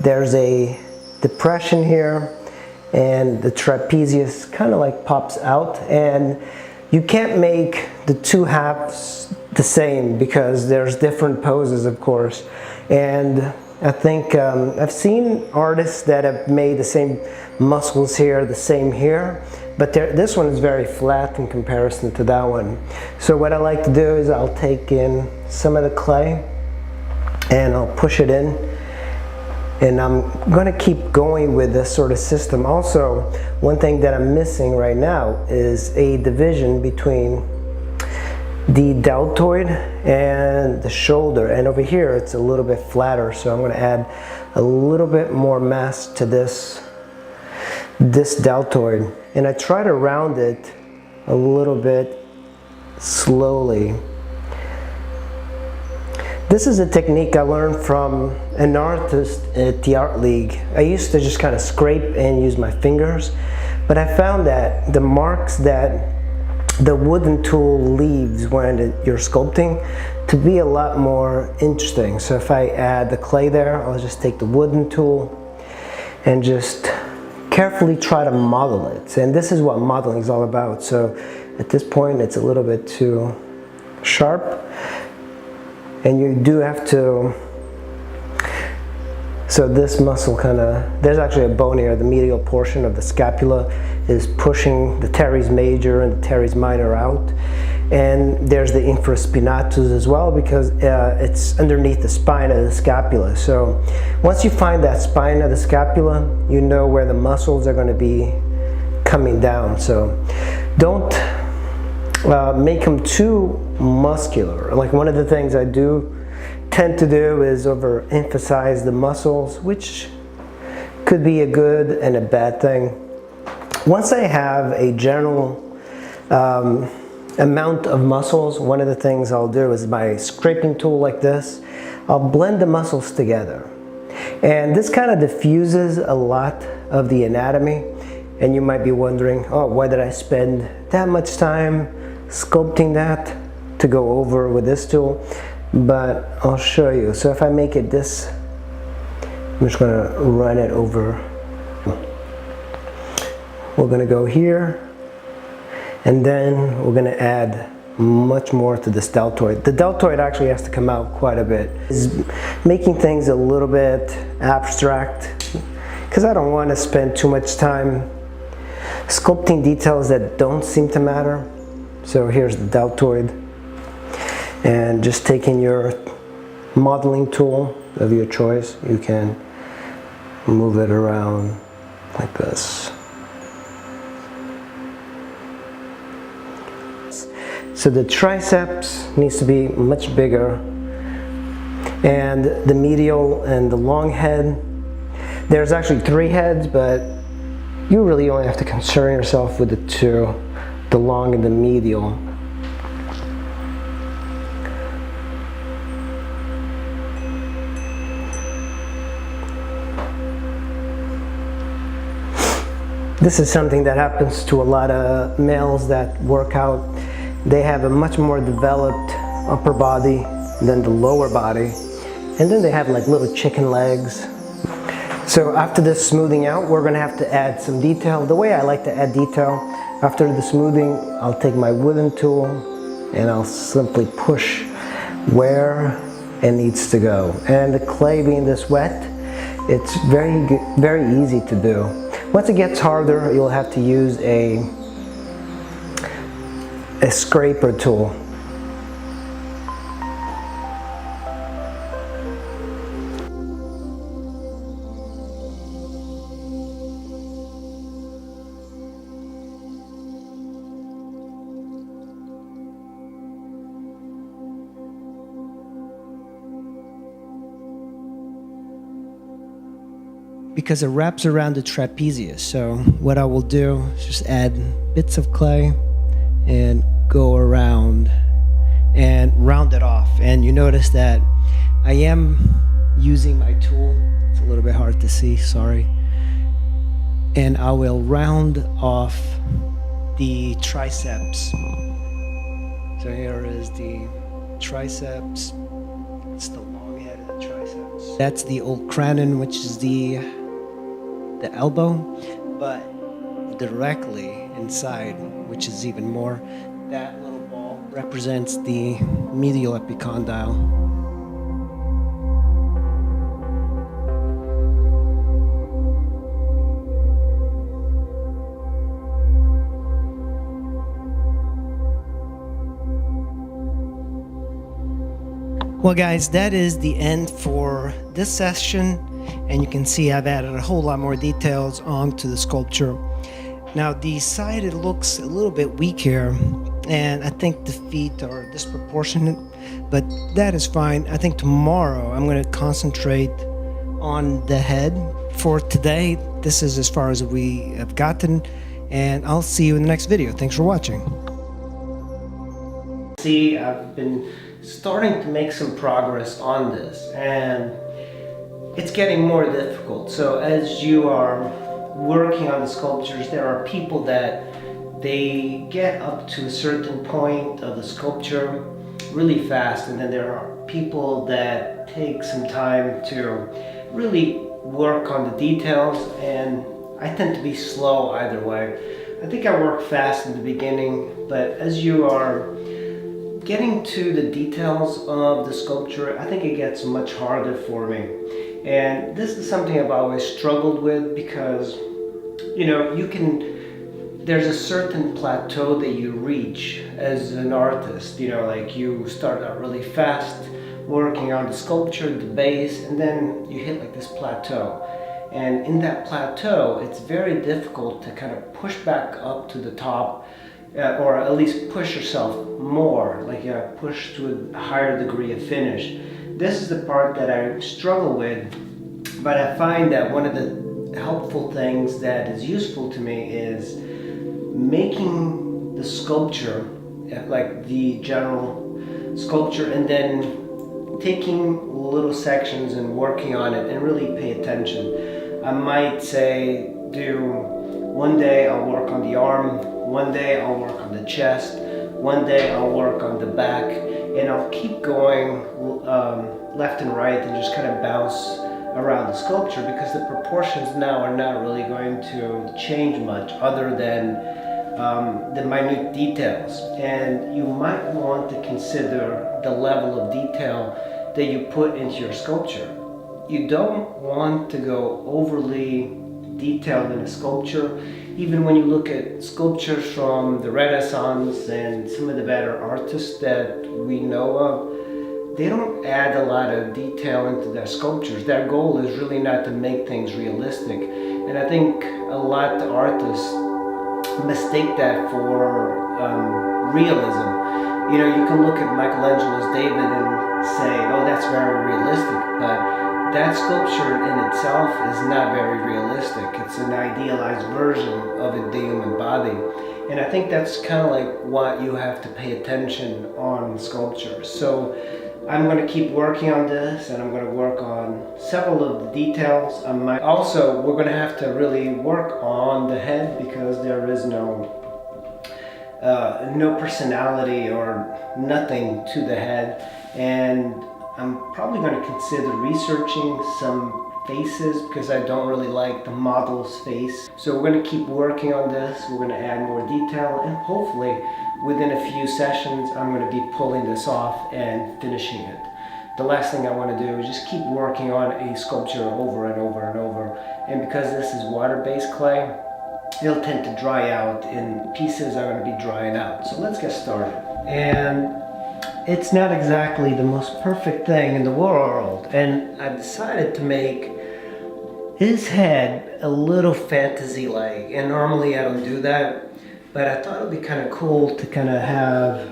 there's a depression here, and the trapezius kind of like pops out. And you can't make the two halves the same because there's different poses, of course. And I think I've seen artists that have made the same muscles here, the same here, but this one is very flat in comparison to that one. So what I like to do is I'll take in some of the clay and I'll push it in. And I'm going to keep going with this sort of system. Also, one thing that I'm missing right now is a division between the deltoid and the shoulder. And over here, it's a little bit flatter. So I'm going to add a little bit more mass to this deltoid. And I try to round it a little bit slowly. This is a technique I learned from an artist at the Art League. I used to just kind of scrape and use my fingers, but I found that the marks that the wooden tool leaves when you're sculpting to be a lot more interesting. So if I add the clay there, I'll just take the wooden tool and just carefully try to model it. And this is what modeling is all about. So at this point, it's a little bit too sharp. And you do have to, so this muscle kind of, there's actually a bone here, the medial portion of the scapula is pushing the teres major and the teres minor out. And there's the infraspinatus as well, because it's underneath the spine of the scapula. So once you find that spine of the scapula, you know where the muscles are going to be coming down. So don't make them too muscular. Like one of the things I do tend to do is overemphasize the muscles, which could be a good and a bad thing. Once I have a general amount of muscles, one of the things I'll do is my scraping tool like this, I'll blend the muscles together. And this kind of diffuses a lot of the anatomy. And you might be wondering, oh, why did I spend that much time sculpting that to go over with this tool? But I'll show you. So if I make it this, I'm just gonna run it over. We're gonna go here, and then we're gonna add much more to this deltoid. The deltoid actually has to come out quite a bit. It's making things a little bit abstract because I don't want to spend too much time sculpting details that don't seem to matter. So here's the deltoid, and just taking your modeling tool of your choice, you can move it around like this. So the triceps needs to be much bigger, and the medial and the long head. There's actually 3 heads, but you really only have to concern yourself with the 2, the long and the medial. This is something that happens to a lot of males that work out. They have a much more developed upper body than the lower body. And then they have like little chicken legs. So after this smoothing out, we're gonna have to add some detail. The way I like to add detail, after the smoothing, I'll take my wooden tool and I'll simply push where it needs to go. And the clay being this wet, it's very easy to do. Once it gets harder, you'll have to use a scraper tool. Because it wraps around the trapezius. So what I will do is just add bits of clay and go around and round it off. And you notice that I am using my tool. It's a little bit hard to see, sorry. And I will round off the triceps. So here is the triceps. It's the long head of the triceps. That's the old cranium, which is the elbow, but directly inside, which is even more, that little ball represents the medial epicondyle. Well guys, that is the end for this session, and you can see I've added a whole lot more details onto the sculpture. Now the side, it looks a little bit weak here, and I think the feet are disproportionate, but that is fine. I think tomorrow I'm going to concentrate on the head. For today, this is as far as we have gotten, and I'll see you in the next video. Thanks for watching. See, I've been starting to make some progress on this, and it's getting more difficult. So as you are working on the sculptures, there are people that they get up to a certain point of the sculpture really fast, and then there are people that take some time to really work on the details, and I tend to be slow either way. I think I work fast in the beginning, but as you are getting to the details of the sculpture, I think it gets much harder for me. And this is something I've always struggled with, because you know, there's a certain plateau that you reach as an artist. You know, like you start out really fast working on the sculpture, the base, and then you hit like this plateau. And in that plateau, it's very difficult to kind of push back up to the top, or at least push yourself more, like push to a higher degree of finish. this is the part that I struggle with, but I find that one of the helpful things that is useful to me is making the sculpture, like the general sculpture, and then taking little sections and working on it and really pay attention. I might say one day I'll work on the arm, one day I'll work on the chest, one day I'll work on the back, and I'll keep going left and right and just kind of bounce around the sculpture, because the proportions now are not really going to change much other than the minute details. And you might want to consider the level of detail that you put into your sculpture. You don't want to go overly detailed in a sculpture. Even when you look at sculptures from the Renaissance and some of the better artists that we know of, they don't add a lot of detail into their sculptures. Their goal is really not to make things realistic. And I think a lot of artists mistake that for realism. You know, you can look at Michelangelo's David and say, oh, that's very realistic, but that sculpture in itself is not very realistic. It's an idealized version of the human body. And I think that's kind of like what you have to pay attention on sculpture. So I'm going to keep working on this, and I'm going to work on several of the details. We're going to have to really work on the head, because there is no personality or nothing to the head. And I'm probably going to consider researching some faces, because I don't really like the model's face. So we're going to keep working on this. We're going to add more detail, and hopefully within a few sessions I'm going to be pulling this off and finishing it. The last thing I want to do is just keep working on a sculpture over and over and over. And because this is water-based clay, it'll tend to dry out, and pieces are going to be drying out. So let's get started. And it's not exactly the most perfect thing in the world, and I decided to make his head a little fantasy-like, and normally I don't do that, but I thought it would be kind of cool to kind of have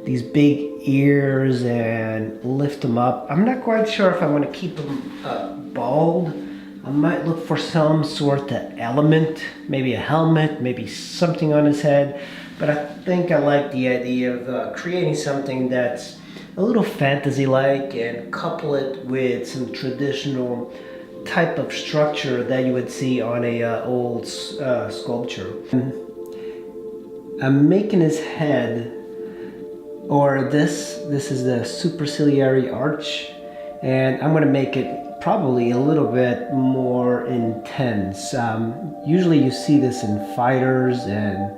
these big ears and lift them up. I'm not quite sure if I want to keep him bald. I might look for some sort of element, maybe a helmet, maybe something on his head. But I think I like the idea of creating something that's a little fantasy-like and couple it with some traditional type of structure that you would see on a old sculpture. I'm making his head, or this is the superciliary arch, and I'm going to make it probably a little bit more intense. Usually you see this in fighters and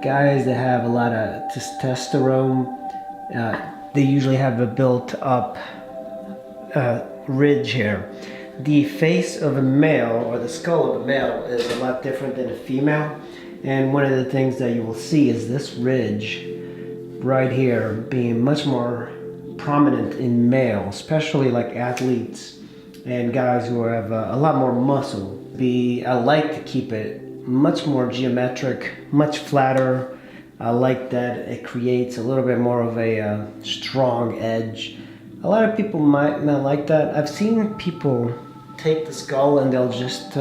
guys that have a lot of testosterone. They usually have a built-up ridge here. The face of a male, or the skull of a male, is a lot different than a female. And one of the things that you will see is this ridge right here being much more prominent in male, especially like athletes and guys who have a lot more muscle. I like to keep it much more geometric, much flatter. I like that it creates a little bit more of a strong edge. A lot of people might not like that. I've seen people take the skull and they'll just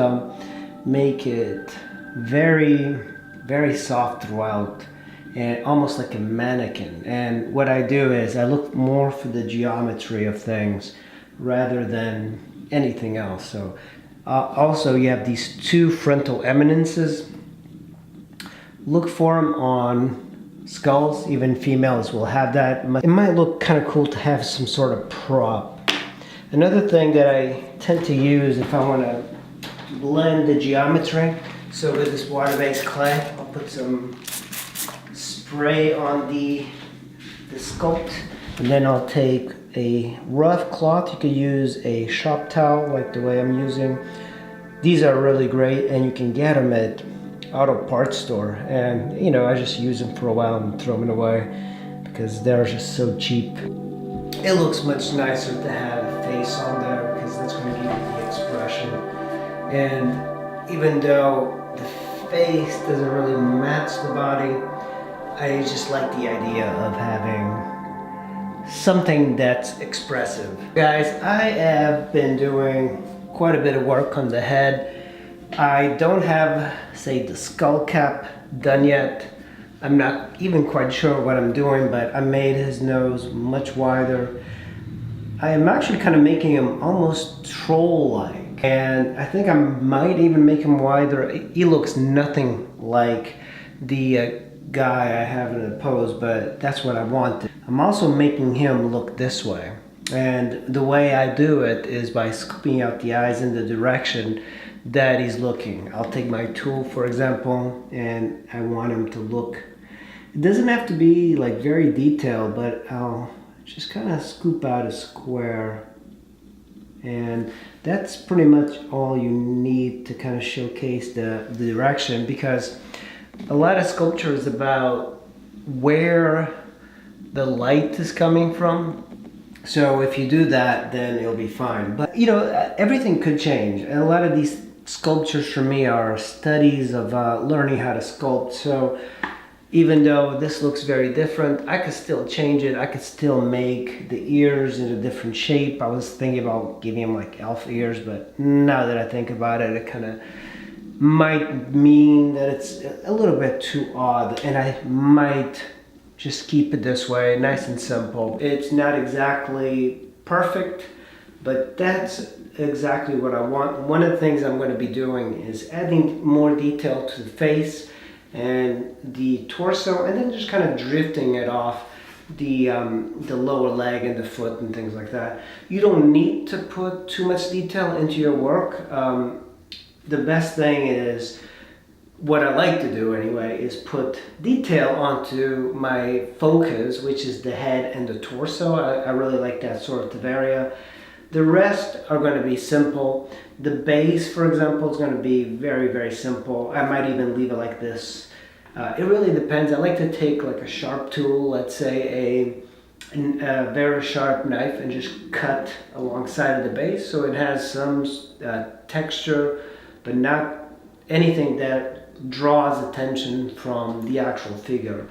make it very, very soft throughout, and almost like a mannequin. And what I do is I look more for the geometry of things rather than anything else. So also you have these two frontal eminences. Look for them on skulls. Even females will have that. It might look kind of cool to have some sort of prop. Another thing that I tend to use if I want to blend the geometry, so with this water-based clay, I'll put some spray on the Sculpt, and then I'll take a rough cloth. You could use a shop towel like the way I'm using. These are really great, and you can get them at auto parts store, and you know, I just use them for a while and throw them away because they're just so cheap. It looks much nicer to have a face on there because that's going to give you the expression. And even though the face doesn't really match the body, I just like the idea of having something that's expressive. Guys, I have been doing quite a bit of work on the head. I don't have, say, the skull cap done yet. I'm not even quite sure what I'm doing, but I made his nose much wider. I am actually kind of making him almost troll-like, and I think I might even make him wider. He looks nothing like the guy I have in the pose, but that's what I wanted. I'm also making him look this way, and the way I do it is by scooping out the eyes in the direction that he's looking. I'll take my tool, for example, and I want him to look. It doesn't have to be like very detailed, but I'll just kind of scoop out a square, and that's pretty much all you need to kind of showcase the direction, because a lot of sculpture is about where the light is coming from. So if you do that, then it'll be fine. But you know, everything could change, and a lot of these sculptures for me are studies of learning how to sculpt. So even though this looks very different, I could still change it. I could still make the ears in a different shape. I was thinking about giving him like elf ears, but now that I think about it, it kind of might mean that it's a little bit too odd, and I might just keep it this way, nice and simple. It's not exactly perfect, but that's exactly what I want. One of the things I'm going to be doing is adding more detail to the face and the torso, and then just kind of drifting it off the lower leg and the foot and things like that. You don't need to put too much detail into your work. The best thing is, what I like to do anyway, is put detail onto my focus, which is the head and the torso. I really like that sort of area. The rest are going to be simple. The base, for example, is going to be very, very simple. I might even leave it like this. It really depends. I like to take like a sharp tool, let's say a very sharp knife, and just cut alongside of the base, so it has some texture, but not anything that draws attention from the actual figure.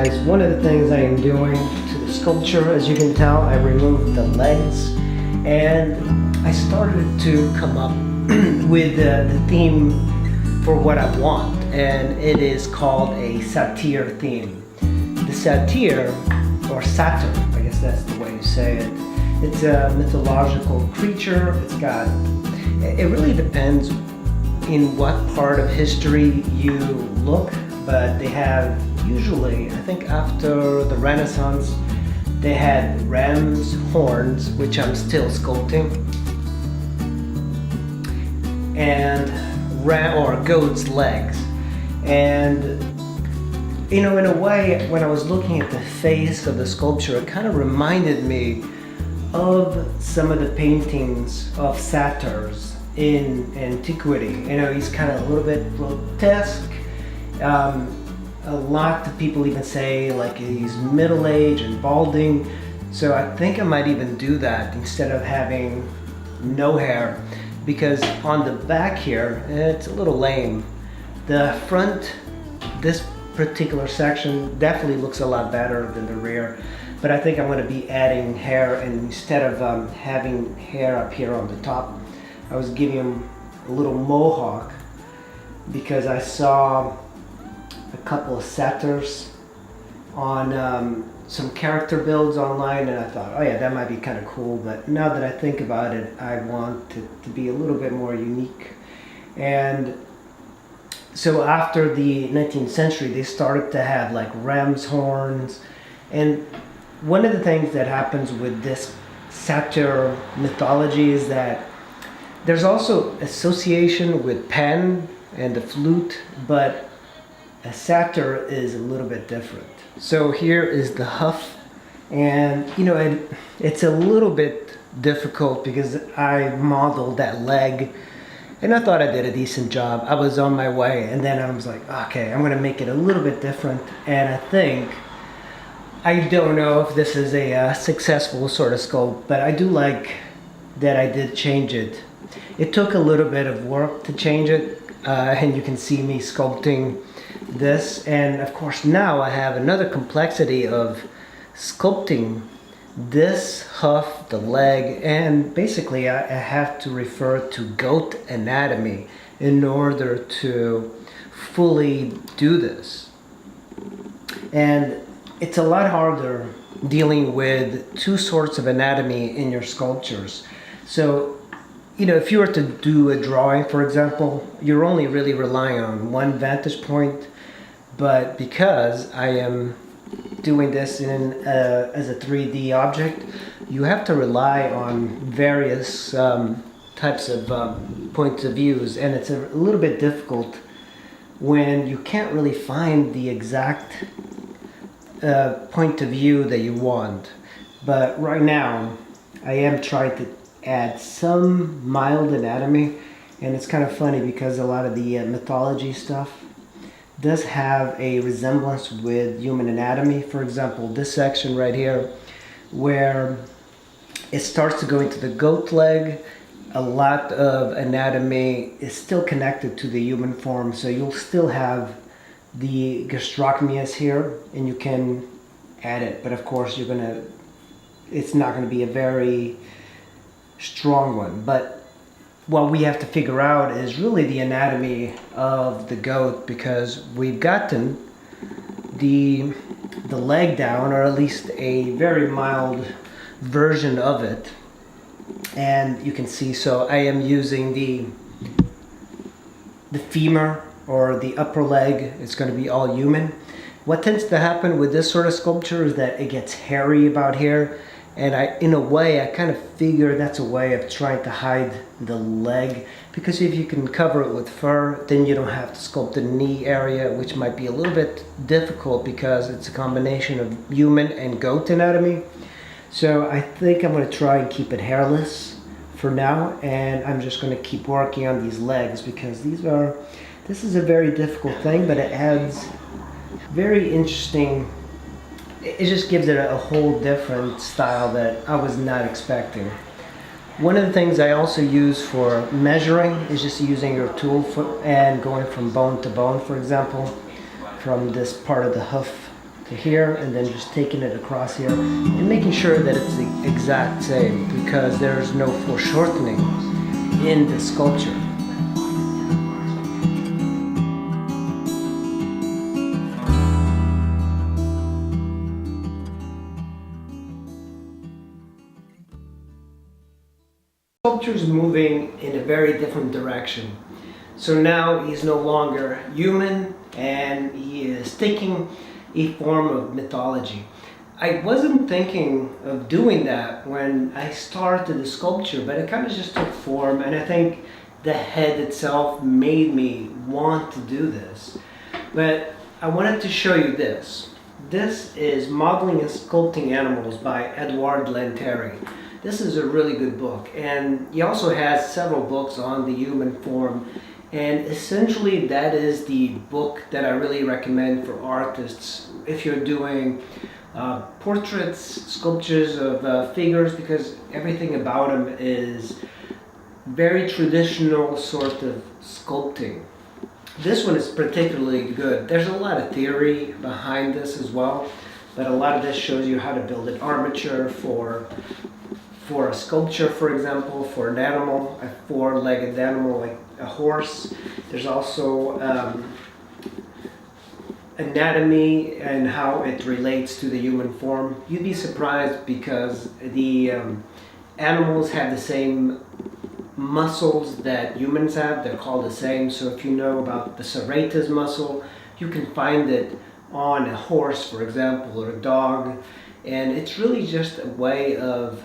guys, one of the things I am doing to the sculpture, as you can tell, I removed the legs and I started to come up with the theme for what I want, and it is called a Satyr theme. The Satyr, or Satyr, I guess that's the way you say it, it's a mythological creature. It really depends in what part of history you look, but they have usually, I think after the Renaissance, they had ram's horns, which I'm still sculpting, and goat's legs. And you know, in a way, when I was looking at the face of the sculpture, it kind of reminded me of some of the paintings of satyrs in antiquity. You know, he's kind of a little bit grotesque. A lot of people even say like he's middle-aged and balding. So I think I might even do that instead of having no hair, because on the back here, it's a little lame. The front, this particular section definitely looks a lot better than the rear, but I think I'm going to be adding hair, and instead of having hair up here on the top, I was giving him a little mohawk because I saw a couple of satyrs on some character builds online, and I thought, oh yeah, that might be kind of cool. But now that I think about it, I want it to be a little bit more unique. And so after the 19th century, they started to have like ram's horns. And one of the things that happens with this satyr mythology is that there's also association with Pan and the flute, but a satyr is a little bit different. So here is the hoof, and you know, it's a little bit difficult because I modeled that leg and I thought I did a decent job. I was on my way, and then I was like, okay, I'm gonna make it a little bit different. And I don't know if this is a successful sort of sculpt, but I do like that I did change it. It took a little bit of work to change it, and you can see me sculpting this. And of course now I have another complexity of sculpting this hoof, the leg, and basically I have to refer to goat anatomy in order to fully do this. And it's a lot harder dealing with two sorts of anatomy in your sculptures. So, you know, if you were to do a drawing, for example, you're only really relying on one vantage point. But because I am doing this as a 3D object, you have to rely on various types of points of views, and it's a little bit difficult when you can't really find the exact point of view that you want. But right now, I am trying to add some mild anatomy, and it's kind of funny because a lot of the mythology stuff does have a resemblance with human anatomy. For example, this section right here, where it starts to go into the goat leg, a lot of anatomy is still connected to the human form. So you'll still have the gastrocnemius here, and you can add it. But of course, it's not gonna be a very strong one. But what we have to figure out is really the anatomy of the goat, because we've gotten the leg down, or at least a very mild version of it. And you can see, so I am using the femur, or the upper leg. It's going to be all human. What tends to happen with this sort of sculpture is that it gets hairy about here. And in a way, I kind of figure that's a way of trying to hide the leg, because if you can cover it with fur, then you don't have to sculpt the knee area, which might be a little bit difficult because it's a combination of human and goat anatomy. So I think I'm going to try and keep it hairless for now, and I'm just going to keep working on these legs, because this is a very difficult thing, but it adds very interesting. It just gives it a whole different style that I was not expecting. One of the things I also use for measuring is just using your tool and going from bone to bone, for example, from this part of the hoof to here and then just taking it across here and making sure that it's the exact same, because there's no foreshortening in the sculpture. Sculpture is moving in a very different direction. So now he's no longer human and he is taking a form of mythology. I wasn't thinking of doing that when I started the sculpture, but it kind of just took form, and I think the head itself made me want to do this. But I wanted to show you this. This is Modeling and Sculpting Animals by Edward Lanteri. This is a really good book, and he also has several books on the human form, and essentially that is the book that I really recommend for artists if you're doing portraits, sculptures of figures, because everything about them is very traditional sort of sculpting. This one is particularly good. There's a lot of theory behind this as well, but a lot of this shows you how to build an armature for a sculpture, for example, for an animal, a four-legged animal like a horse. There's also anatomy and how it relates to the human form. You'd be surprised because the animals have the same muscles that humans have. They're called the same. So if you know about the serratus muscle, you can find it on a horse, for example, or a dog. And it's really just a way of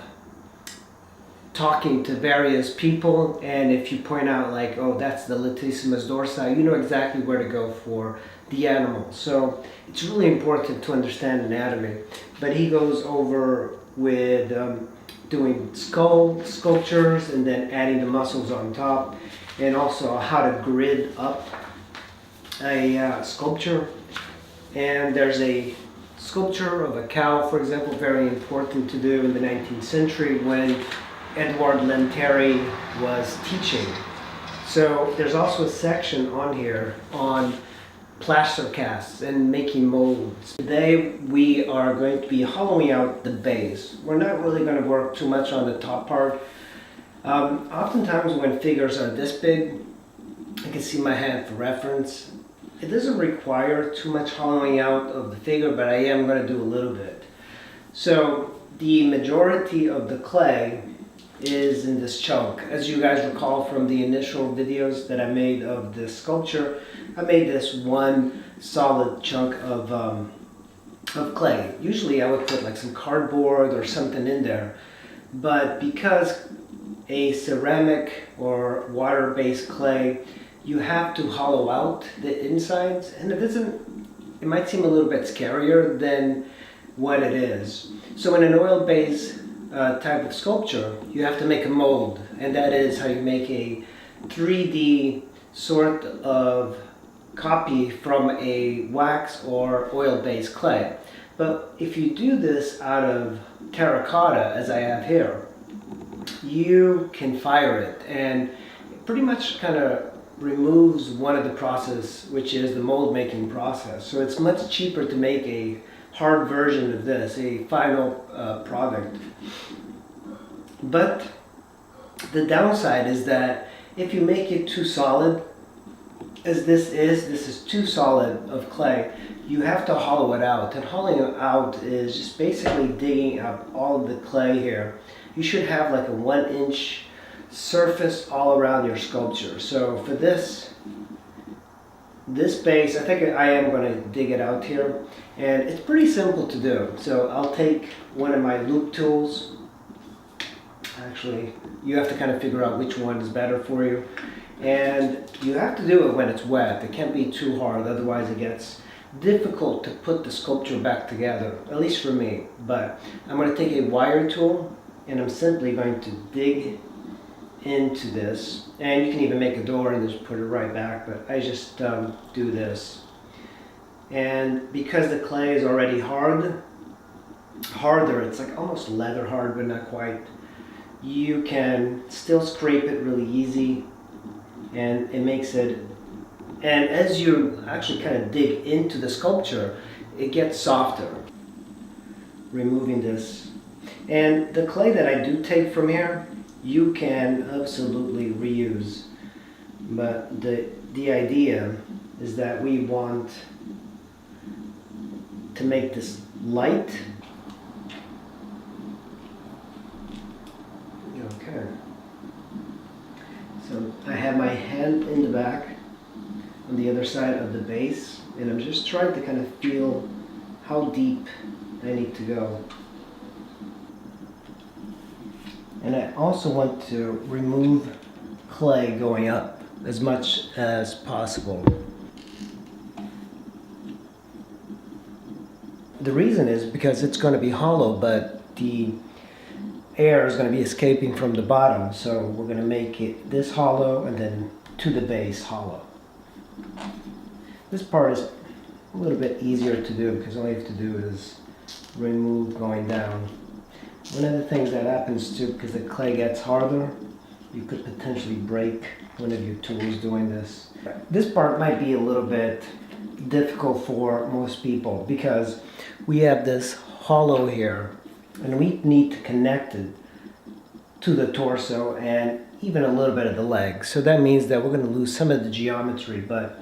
talking to various people, and if you point out like, oh, that's the latissimus dorsi, you know exactly where to go for the animal. So it's really important to understand anatomy. But he goes over with doing sculptures and then adding the muscles on top, and also how to grid up a sculpture. And there's a sculpture of a cow, for example, very important to do in the 19th century when Edward Lanteri was teaching. So there's also a section on here on plaster casts and making molds. Today we are going to be hollowing out the base. We're not really going to work too much on the top part. Oftentimes when figures are this big, you can see my hand for reference. It doesn't require too much hollowing out of the figure, but I am going to do a little bit. So the majority of the clay is in this chunk. As you guys recall from the initial videos that I made of this sculpture, I made this one solid chunk of clay. Usually I would put like some cardboard or something in there, but because a ceramic or water-based clay, you have to hollow out the insides, and it might seem a little bit scarier than what it is. So in an oil-based type of sculpture, you have to make a mold, and that is how you make a 3D sort of copy from a wax or oil-based clay. But if you do this out of terracotta, as I have here, you can fire it, and it pretty much kind of removes one of the process, which is the mold making process. So it's much cheaper to make a hard version of this, a final product. But the downside is that if you make it too solid, as this is too solid of clay, you have to hollow it out. And hollowing it out is just basically digging up all of the clay here. You should have like a 1-inch surface all around your sculpture. So for this base, I think I am going to dig it out here, and it's pretty simple to do. So I'll take one of my loop tools. Actually, you have to kind of figure out which one is better for you, and you have to do it when it's wet. It can't be too hard, otherwise it gets difficult to put the sculpture back together, at least for me. But I'm going to take a wire tool, and I'm simply going to dig into this, and you can even make a door and just put it right back, but I just do this. And because the clay is already harder, it's like almost leather hard, but not quite, you can still scrape it really easy, and it makes it, and as you actually kind of dig into the sculpture, it gets softer. Removing this. And the clay that I do take from here, you can absolutely reuse. But the idea is that we want to make this light. Okay. So I have my hand in the back on the other side of the base, and I'm just trying to kind of feel how deep I need to go. And I also want to remove clay going up as much as possible. The reason is because it's going to be hollow, but the air is going to be escaping from the bottom, so we're going to make it this hollow and then to the base hollow. This part is a little bit easier to do because all you have to do is remove going down. One of the things that happens too, because the clay gets harder, you could potentially break one of your tools doing this. This part might be a little bit difficult for most people because we have this hollow here and we need to connect it to the torso and even a little bit of the leg. So that means that we're going to lose some of the geometry, but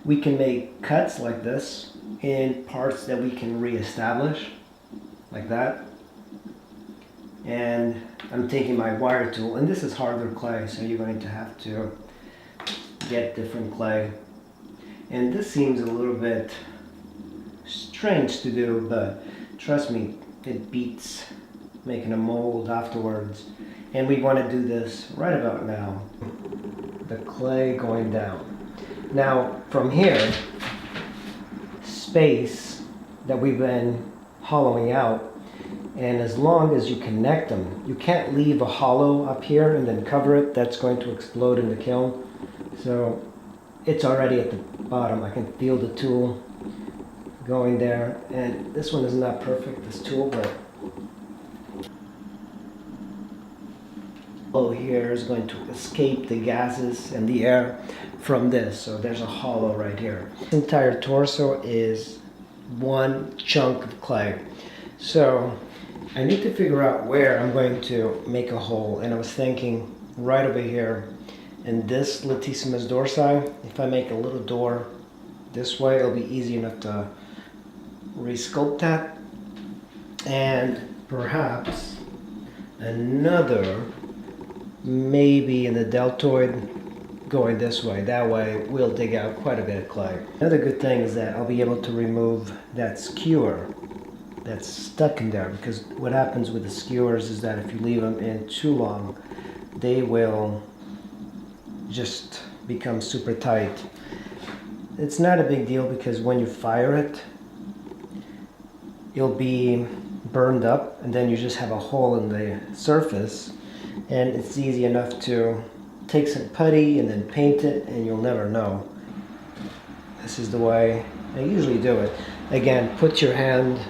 we can make cuts like this in parts that we can reestablish, like that. And I'm taking my wire tool, and this is harder clay, so you're going to have to get different clay. And this seems a little bit strange to do, but trust me, it beats making a mold afterwards. And we want to do this right about now. The clay going down. Now, from here, space that we've been hollowing out, and as long as you connect them, you can't leave a hollow up here and then cover it. That's going to explode in the kiln. So it's already at the bottom. I can feel the tool going there. And this one is not perfect, this tool, but here is going to escape the gases and the air from this. So there's a hollow right here. This entire torso is one chunk of clay. So I need to figure out where I'm going to make a hole, and I was thinking right over here in this latissimus dorsi. If I make a little door this way, it'll be easy enough to resculpt that, and perhaps another maybe in the deltoid going this way. That way we'll dig out quite a bit of clay. Another good thing is that I'll be able to remove that skewer that's stuck in there, because what happens with the skewers is that if you leave them in too long, they will just become super tight. It's not a big deal because when you fire it, it'll be burned up and then you just have a hole in the surface, and it's easy enough to take some putty and then paint it and you'll never know. This is the way I usually do it. Again, put your hand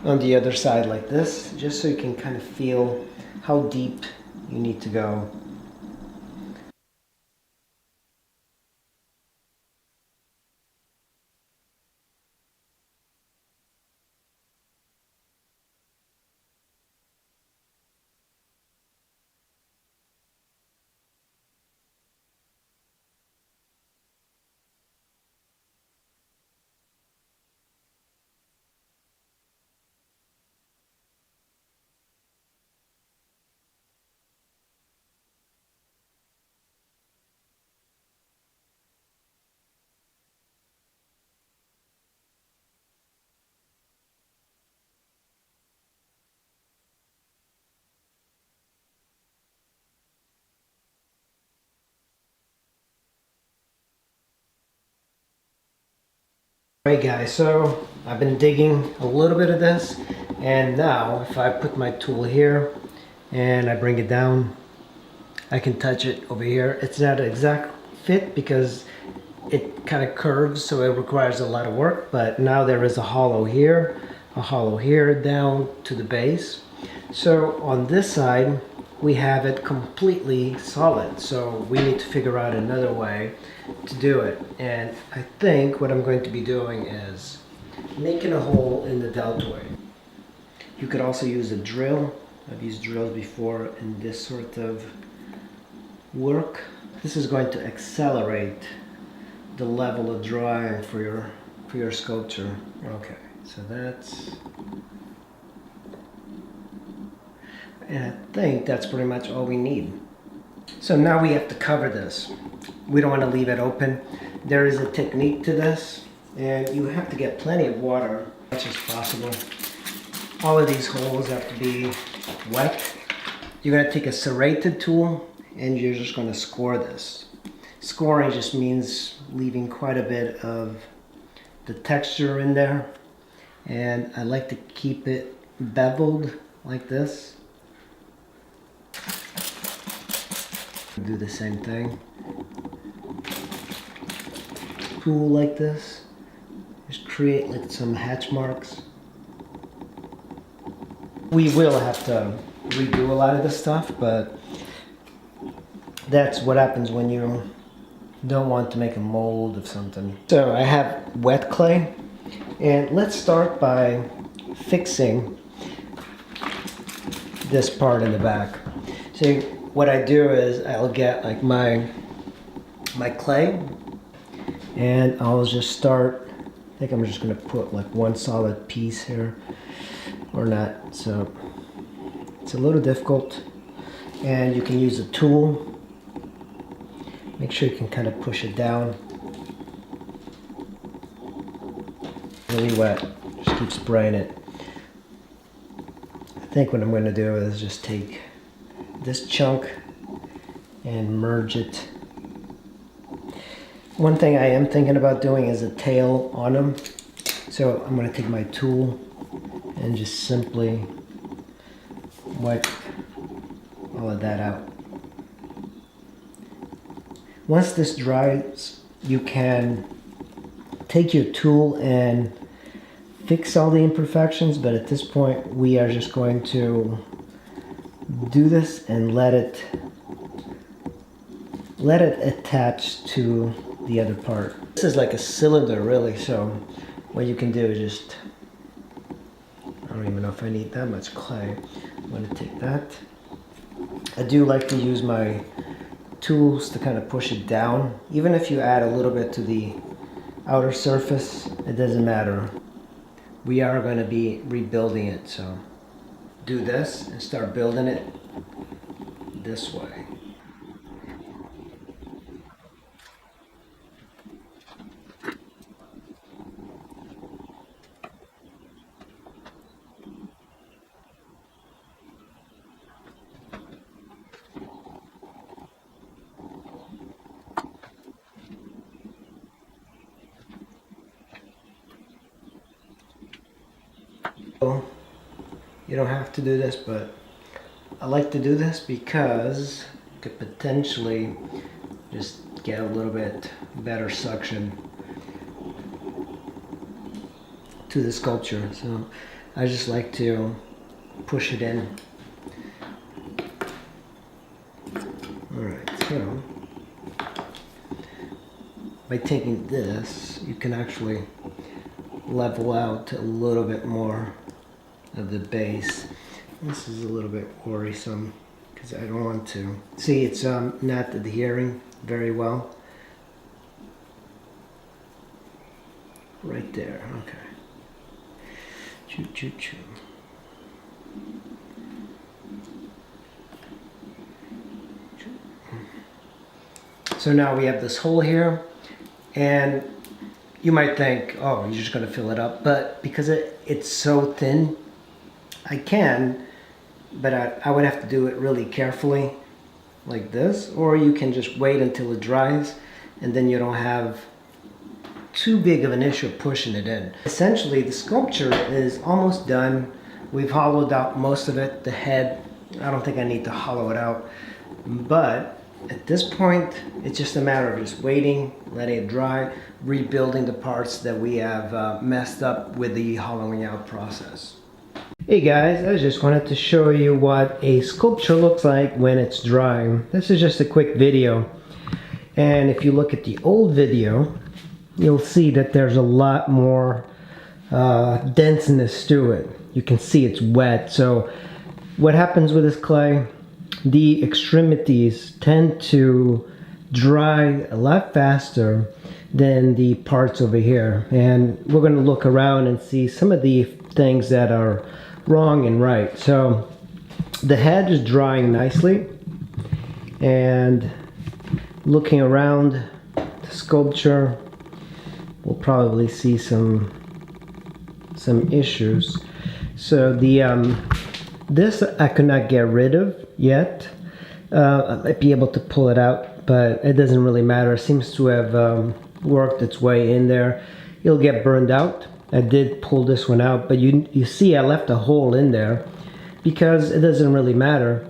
on the other side like this, just so you can kind of feel how deep you need to go. Alright guys, so I've been digging a little bit of this, and now if I put my tool here and I bring it down, I can touch it over here. It's not an exact fit because it kind of curves, so it requires a lot of work, but now there is a hollow here down to the base. So on this side we have it completely solid, so we need to figure out another way to do it. And I think what I'm going to be doing is making a hole in the deltoid. You could also use a drill. I've used drills before in this sort of work. This is going to accelerate the level of drying for your sculpture. Okay, so that's, and I think that's pretty much all we need. So now we have to cover this. We don't want to leave it open. There is a technique to this, and you have to get plenty of water as much as possible. All of these holes have to be wet. You're going to take a serrated tool and you're just going to score this. Scoring just means leaving quite a bit of the texture in there, and I like to keep it beveled like this. Do the same thing. Tool like this. Just create like some hatch marks. We will have to redo a lot of this stuff, but that's what happens when you don't want to make a mold of something. So I have wet clay, and let's start by fixing this part in the back. So what I do is I'll get like my clay, and I'll just start, I think I'm just gonna put like one solid piece here, or not. So it's a little difficult, and you can use a tool. Make sure you can kind of push it down. Really wet, just keep spraying it. I think what I'm going to do is just take this chunk and merge it. One thing I am thinking about doing is a tail on them. So I'm going to take my tool and just simply wipe all of that out. Once this dries, you can take your tool and fix all the imperfections, but at this point we are just going to do this and let it attach to the other part. This is like a cylinder really, so what you can do is just, I don't even know if I need that much clay. I'm going to take that. I do like to use my tools to kind of push it down. Even if you add a little bit to the outer surface, it doesn't matter. We are going to be rebuilding it, so do this and start building it this way. You don't have to do this, but I like to do this because you could potentially just get a little bit better suction to the sculpture. So I just like to push it in. Alright, so by taking this, you can actually level out a little bit more of the base. This is a little bit worrisome because I don't want to. See, it's not adhering very well. Right there, okay. Choo choo choo. So now we have this hole here, and you might think, oh, you're just going to fill it up, but because it's so thin, I can, but I would have to do it really carefully like this, or you can just wait until it dries and then you don't have too big of an issue pushing it in. Essentially, the sculpture is almost done. We've hollowed out most of it. The head, I don't think I need to hollow it out, but at this point, it's just a matter of just waiting, letting it dry, rebuilding the parts that we have messed up with the hollowing out process. Hey guys, I just wanted to show you what a sculpture looks like when it's drying. This is just a quick video. And if you look at the old video, you'll see that there's a lot more denseness to it. You can see it's wet. So what happens with this clay, the extremities tend to dry a lot faster than the parts over here. And we're going to look around and see some of the things that are wrong and right. So the head is drying nicely, and looking around the sculpture, we'll probably see some issues. So the this I could not get rid of yet. I might be able to pull it out, but it doesn't really matter. It seems to have worked its way in there. It'll get burned out. I did pull this one out, but you see I left a hole in there because it doesn't really matter.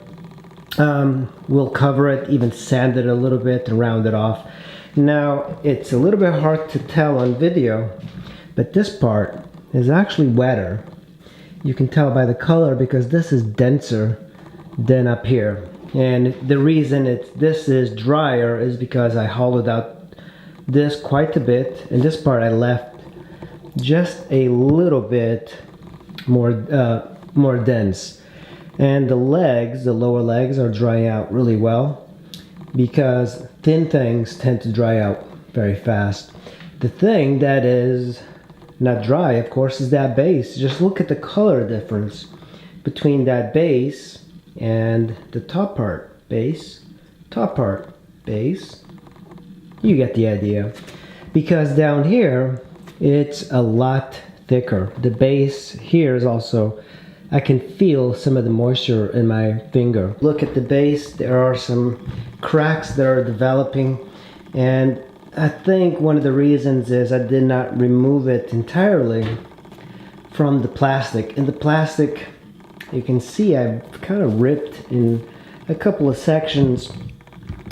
We'll cover it, even sand it a little bit and round it off. Now it's a little bit hard to tell on video, but this part is actually wetter. You can tell by the color because this is denser than up here. And the reason this is drier is because I hollowed out this quite a bit, and this part I left just a little bit more dense. And the legs, the lower legs, are drying out really well because thin things tend to dry out very fast. The thing that is not dry, of course, is that base. Just look at the color difference between that base and the top part. Base, top part, base. You get the idea. Because down here, it's a lot thicker. The base here is also, I can feel some of the moisture in my finger. Look at the base, there are some cracks that are developing, and I think one of the reasons is I did not remove it entirely from the plastic. In the plastic, you can see I've kind of ripped in a couple of sections,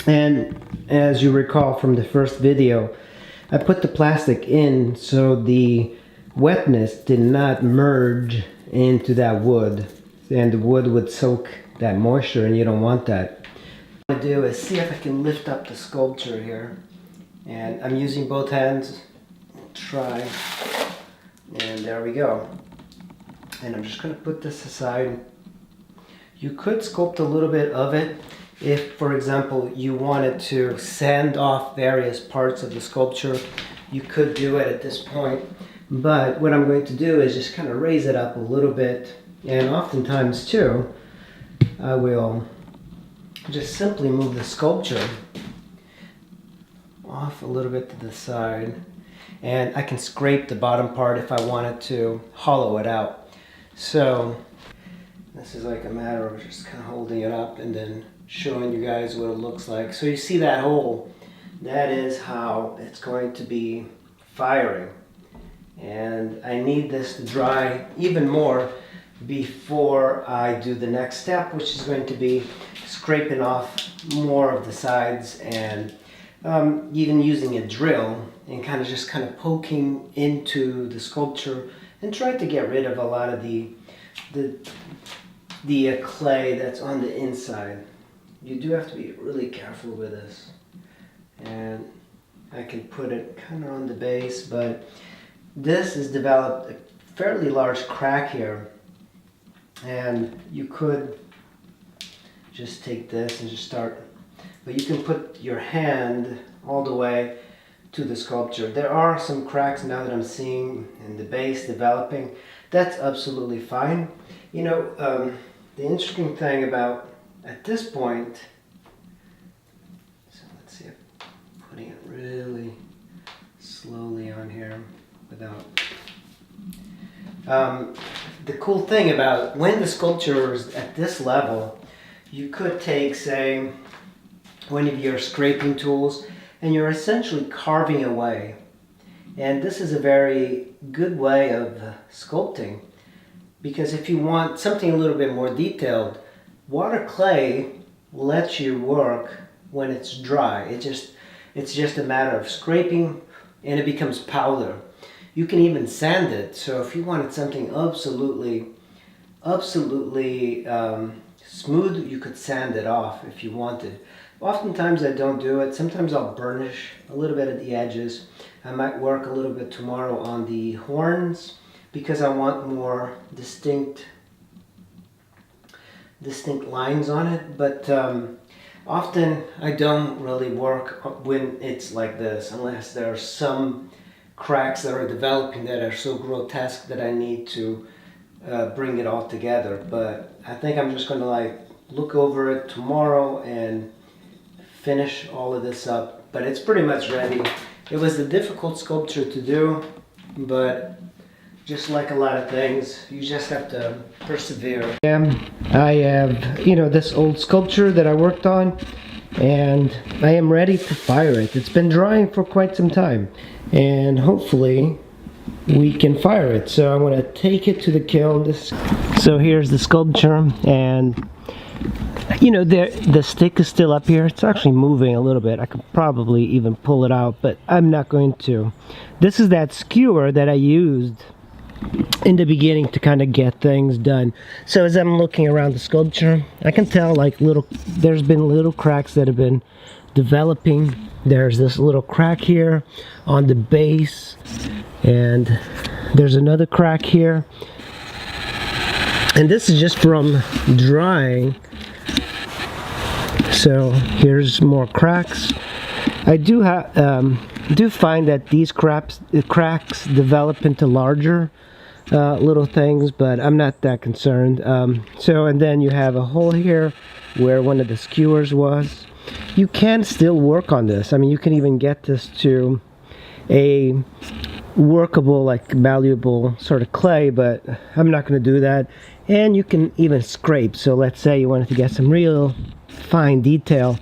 and as you recall from the first video, I put the plastic in so the wetness did not merge into that wood, and the wood would soak that moisture, and you don't want that. What I'm going to do is see if I can lift up the sculpture here, and I'm using both hands. Try, and there we go. And I'm just going to put this aside. You could sculpt a little bit of it if, for example, you wanted to sand off various parts of the sculpture. You could do it at this point. But what I'm going to do is just kind of raise it up a little bit, and oftentimes too, I will just simply move the sculpture off a little bit to the side, and I can scrape the bottom part if I wanted to hollow it out. So this is like a matter of just kind of holding it up and then showing you guys what it looks like. So you see that hole? That is how it's going to be firing. And I need this to dry even more before I do the next step, which is going to be scraping off more of the sides, and even using a drill and kind of poking into the sculpture and trying to get rid of a lot of the clay that's on the inside. You do have to be really careful with this, and I can put it kind of on the base, but this has developed a fairly large crack here, and you could just take this and just start, but you can put your hand all the way to the sculpture. There are some cracks now that I'm seeing in the base developing. That's absolutely fine. You know, the interesting thing about at this point, so let's see if I'm putting it really slowly on here without the cool thing about when the sculpture is at this level, you could take, say, one of your scraping tools, and you're essentially carving away. And this is a very good way of sculpting, because if you want something a little bit more detailed, water clay lets you work when it's dry. It's just a matter of scraping, and it becomes powder. You can even sand it. So if you wanted something absolutely smooth, you could sand it off if you wanted. Oftentimes I don't do it. Sometimes I'll burnish a little bit at the edges. I might work a little bit tomorrow on the horns, because I want more distinct lines on it, but often I don't really work when it's like this unless there are some cracks that are developing that are so grotesque that I need to bring it all together. But I think I'm just going to like look over it tomorrow and finish all of this up. But it's pretty much ready. It was a difficult sculpture to do, but just like a lot of things, you just have to persevere. I have, this old sculpture that I worked on, and I am ready to fire it. It's been drying for quite some time, and hopefully we can fire it. So I'm going to take it to the kiln. So here's the sculpture, and the stick is still up here. It's actually moving a little bit. I could probably even pull it out, but I'm not going to. This is that skewer that I used in the beginning to kind of get things done. So as I'm looking around the sculpture, I can tell like there's been little cracks that have been developing. There's this little crack here on the base, and there's another crack here, and this is just from drying. So here's more cracks. I do find that these cracks develop into larger little things, but I'm not that concerned. And then you have a hole here where one of the skewers was. You can still work on this. I mean, you can even get this to a workable, like malleable sort of clay, but I'm not going to do that. And you can even scrape. So let's say you wanted to get some real fine detail,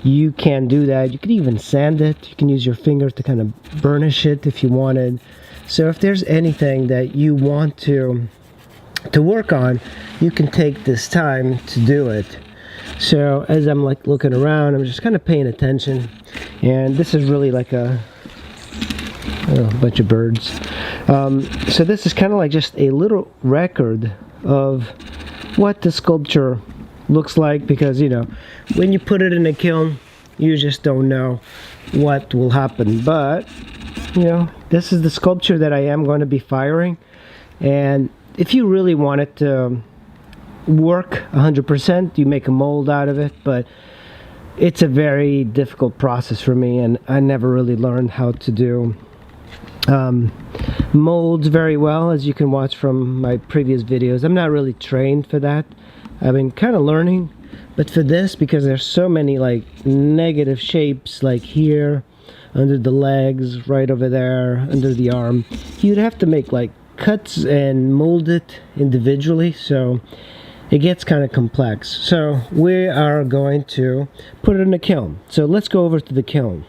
you can do that. You can even sand it. You can use your fingers to kind of burnish it if you wanted. So if there's anything that you want to work on, you can take this time to do it. So as I'm like looking around, I'm just kind of paying attention, and this is really like a bunch of birds. So this is kind of like just a little record of what the sculpture looks like, because when you put it in a kiln, you just don't know what will happen. But this is the sculpture that I am going to be firing, and if you really want it to work 100%, you make a mold out of it, but it's a very difficult process for me, and I never really learned how to do molds very well, as you can watch from my previous videos. I'm not really trained for that. I've been kind of learning, but for this, because there's so many like negative shapes, like here under the legs, right over there under the arm, you'd have to make like cuts and mold it individually, so it gets kind of complex. So we are going to put it in a kiln. So let's go over to the kiln.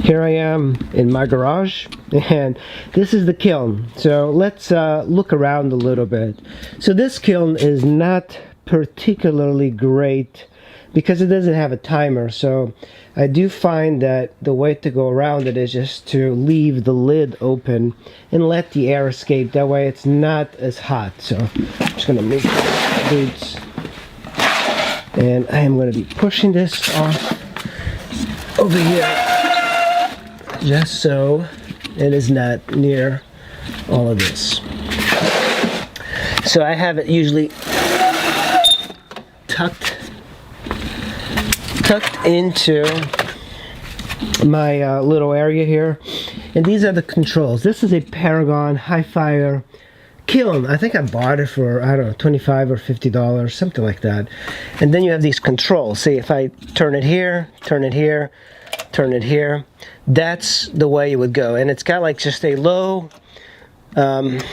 Here I am in my garage, and this is the kiln. So let's look around a little bit. So this kiln is not particularly great because it doesn't have a timer. So I do find that the way to go around it is just to leave the lid open and let the air escape. That way it's not as hot. So I'm just gonna make boots, and I am going to be pushing this off over here, just so it is not near all of this. So I have it usually tucked into my little area here, and these are the controls. This is a Paragon high fire kiln. I think I bought it for, I don't know, $25 or $50, something like that. And then you have these controls. See, if I turn it here, turn it here, turn it here, that's the way it would go. And it's got like just a low and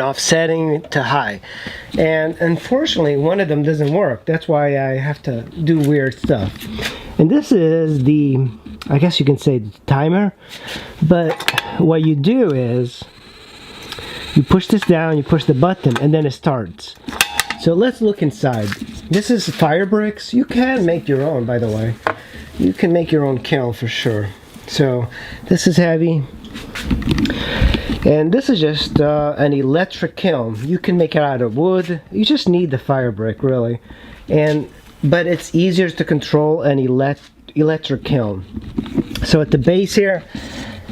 offsetting to high. And unfortunately, one of them doesn't work. That's why I have to do weird stuff. And this is the, I guess you can say, the timer. But what you do is you push this down, you push the button, and then it starts. So let's look inside. This is fire bricks. You can make your own, by the way. You can make your own kiln for sure. So this is heavy. And this is just an electric kiln. You can make it out of wood. You just need the fire brick, really. But it's easier to control an electric kiln. So at the base here,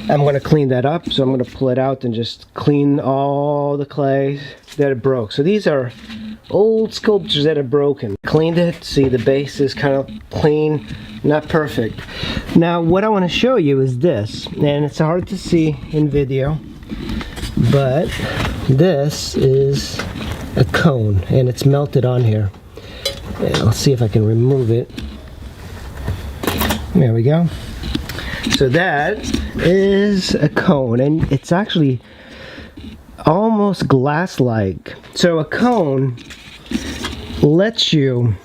I'm going to clean that up. So I'm going to pull it out and just clean all the clay that it broke. So these are old sculptures that are broken. Cleaned it. See, the base is kind of clean, not perfect. Now what I want to show you is this, and it's hard to see in video, but this is a cone and it's melted on here. And I'll see if I can remove it. There we go. So that is a cone, and it's actually almost glass-like. So a cone lets you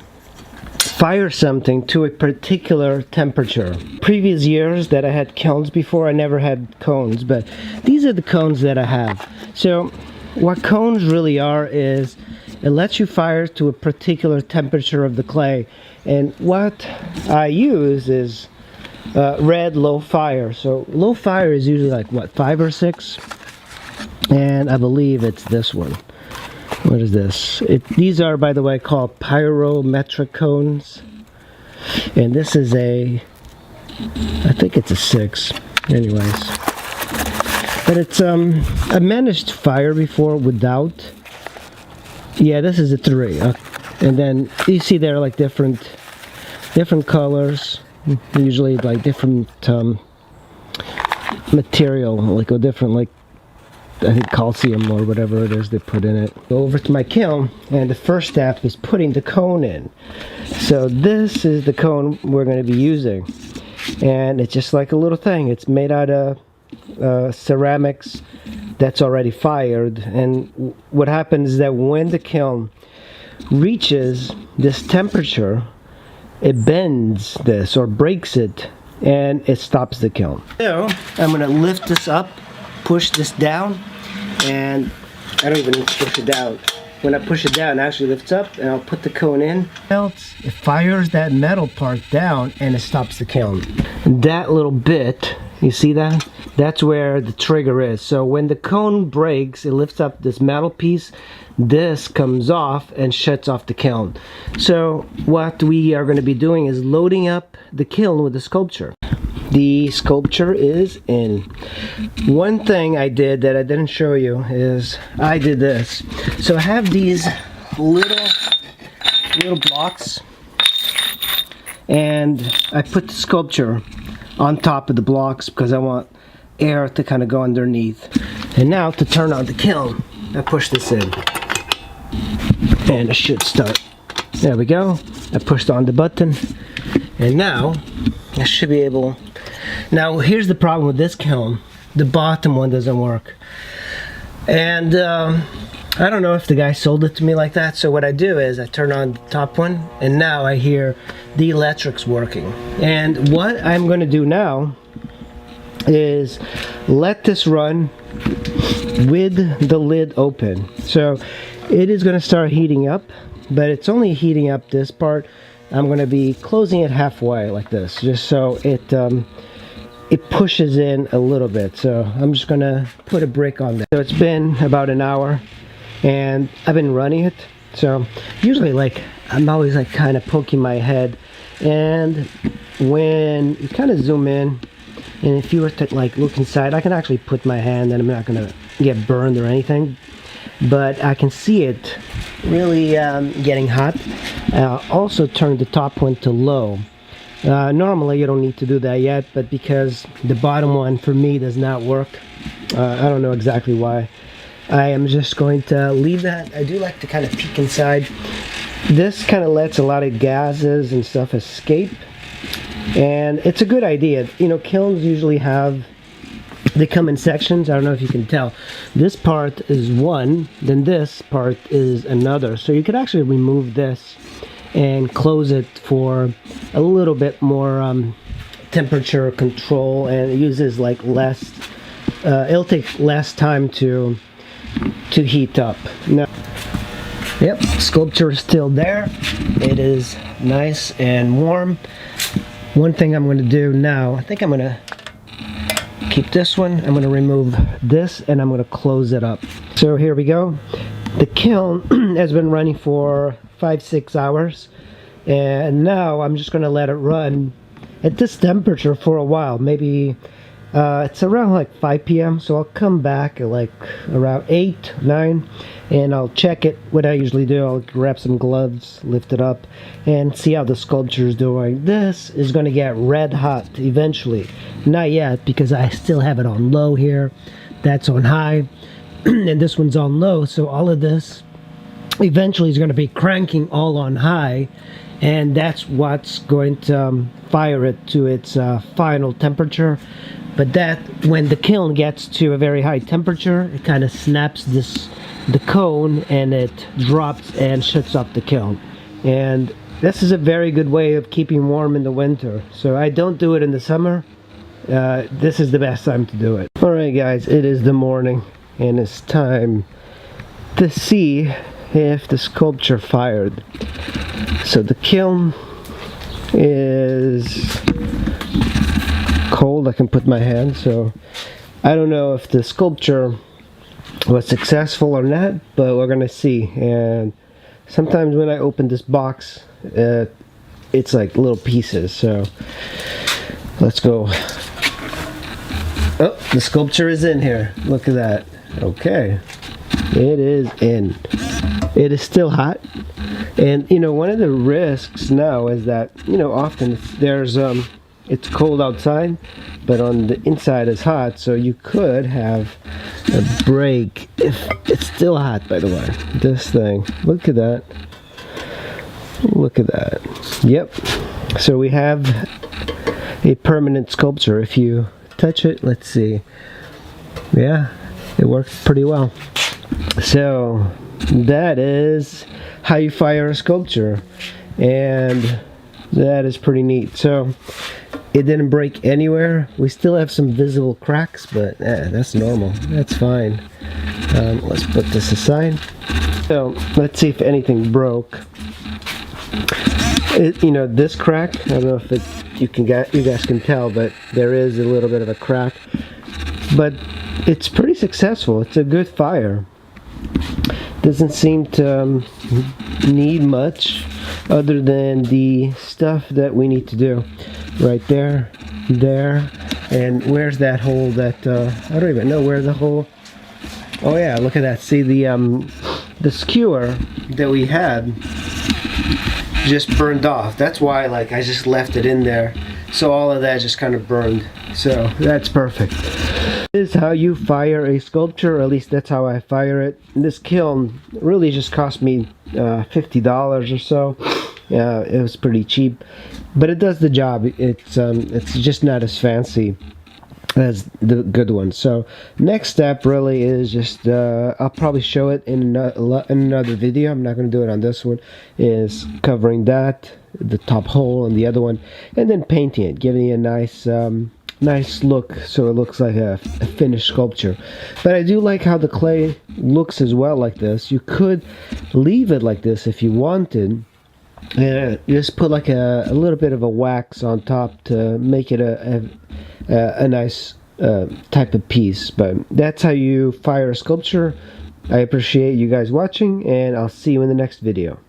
fire something to a particular temperature. Previous years that I had kilns before, I never had cones, but these are the cones that I have. So what cones really are is it lets you fire to a particular temperature of the clay, and what I use is red low fire. So low fire is usually like what, 5 or 6, and I believe it's this one. What is this? These are, by the way, called pyrometric cones, and this is I think it's a 6 anyways, but it's I managed fire before without. Yeah, this is a 3, and then you see there are like different colors, usually like different material, like a different, like I think calcium or whatever it is they put in it. Go over to my kiln, and the first step is putting the cone in. So this is the cone we're going to be using, and it's just like a little thing. It's made out of ceramics that's already fired, and what happens is that when the kiln reaches this temperature, it bends this or breaks it, and it stops the kiln. So I'm going to lift this up, push this down, and I don't even need to push it down. When I push it down, it actually lifts up, and I'll put the cone in. It fires that metal part down, and it stops the kiln. That little bit, you see that? That's where the trigger is. So when the cone breaks, it lifts up this metal piece. This comes off and shuts off the kiln. So what we are going to be doing is loading up the kiln with the sculpture. The sculpture is in. One thing I did that I didn't show you is I did this. So I have these little blocks, and I put the sculpture on top of the blocks because I want air to kind of go underneath. And now to turn on the kiln, I push this in, and it should start. There we go. I pushed on the button, and now I should be able. Now here's the problem with this kiln. The bottom one doesn't work, and I don't know if the guy sold it to me like that. So what I do is I turn on the top one, and now I hear the electrics working. And what I'm going to do now is let this run with the lid open. So it is going to start heating up, but it's only heating up this part. I'm going to be closing it halfway like this, just so it pushes in a little bit. So I'm just going to put a brick on that. So it's been about an hour, and I've been running it. So usually, like, I'm always like kind of poking my head, and when you kind of zoom in, and if you were to like look inside, I can actually put my hand, and I'm not going to get burned or anything, but I can see it really getting hot. Also turn the top one to low. Normally you don't need to do that yet, but because the bottom one for me does not work, I don't know exactly why, I am just going to leave that. I do like to kind of peek inside. This kind of lets a lot of gases and stuff escape, and it's a good idea. You know, kilns usually they come in sections. I don't know if you can tell. This part is one, then this part is another. So you could actually remove this and close it for a little bit more temperature control, and it uses like less, it'll take less time to heat up. Now, yep, sculpture is still there. It is nice and warm. One thing I'm going to do now, I think I'm going to keep this one. I'm going to remove this, and I'm going to close it up. So here we go. The kiln has been running for 5-6 hours, and now I'm just going to let it run at this temperature for a while, maybe It's around like 5 p.m. so I'll come back at like around 8, 9 and I'll check it. What I usually do, I'll grab some gloves, lift it up and see how the sculpture is doing. This is going to get red hot eventually. Not yet because I still have it on low here. That's on high and this one's on low, so all of this eventually is going to be cranking all on high, and that's what's going to fire it to its final temperature. But that, when the kiln gets to a very high temperature, it kind of snaps the cone and it drops and shuts off the kiln. And this is a very good way of keeping warm in the winter. So I don't do it in the summer. This is the best time to do it. Alright guys, it is the morning and it's time to see if the sculpture fired. So the kiln is cold. I can put my hand, so I don't know if the sculpture was successful or not, but we're gonna see. And sometimes when I open this box, it's like little pieces, so let's go. Oh, the sculpture is in here. Look at that. Okay, it is in. It is still hot. And you know, one of the risks now is that, you know, often it's cold outside, but on the inside it's hot, so you could have a break if it's still hot. By the way, this thing, look at that, look at that. Yep, so we have a permanent sculpture. If you touch it, let's see, yeah, it works pretty well. So that is how you fire a sculpture, and that is pretty neat. So it didn't break anywhere. We still have some visible cracks, but that's normal. That's fine. Let's put this aside. So let's see if anything broke. You know, this crack, I don't know if you guys can tell, but there is a little bit of a crack. But it's pretty successful. It's a good fire. Doesn't seem to need much other than the stuff that we need to do. Right there, there, and where's that hole that, I don't even know where the hole, oh yeah, look at that. See, the skewer that we had just burned off. That's why, like, I just left it in there, so all of that just kind of burned. So that's perfect. This is how you fire a sculpture, or at least that's how I fire it. And this kiln really just cost me $50 or so. It was pretty cheap, but it does the job. It's just not as fancy as the good one. So next step really is just I'll probably show it in another video. I'm not going to do it on this one. Is covering that, the top hole, and the other one, and then painting it, giving it a nice look, so it looks like a finished sculpture. But I do like how the clay looks as well, like this. You could leave it like this if you wanted. Just put like a little bit of a wax on top to make it a nice type of piece. But that's how you fire a sculpture. I appreciate you guys watching, and I'll see you in the next video.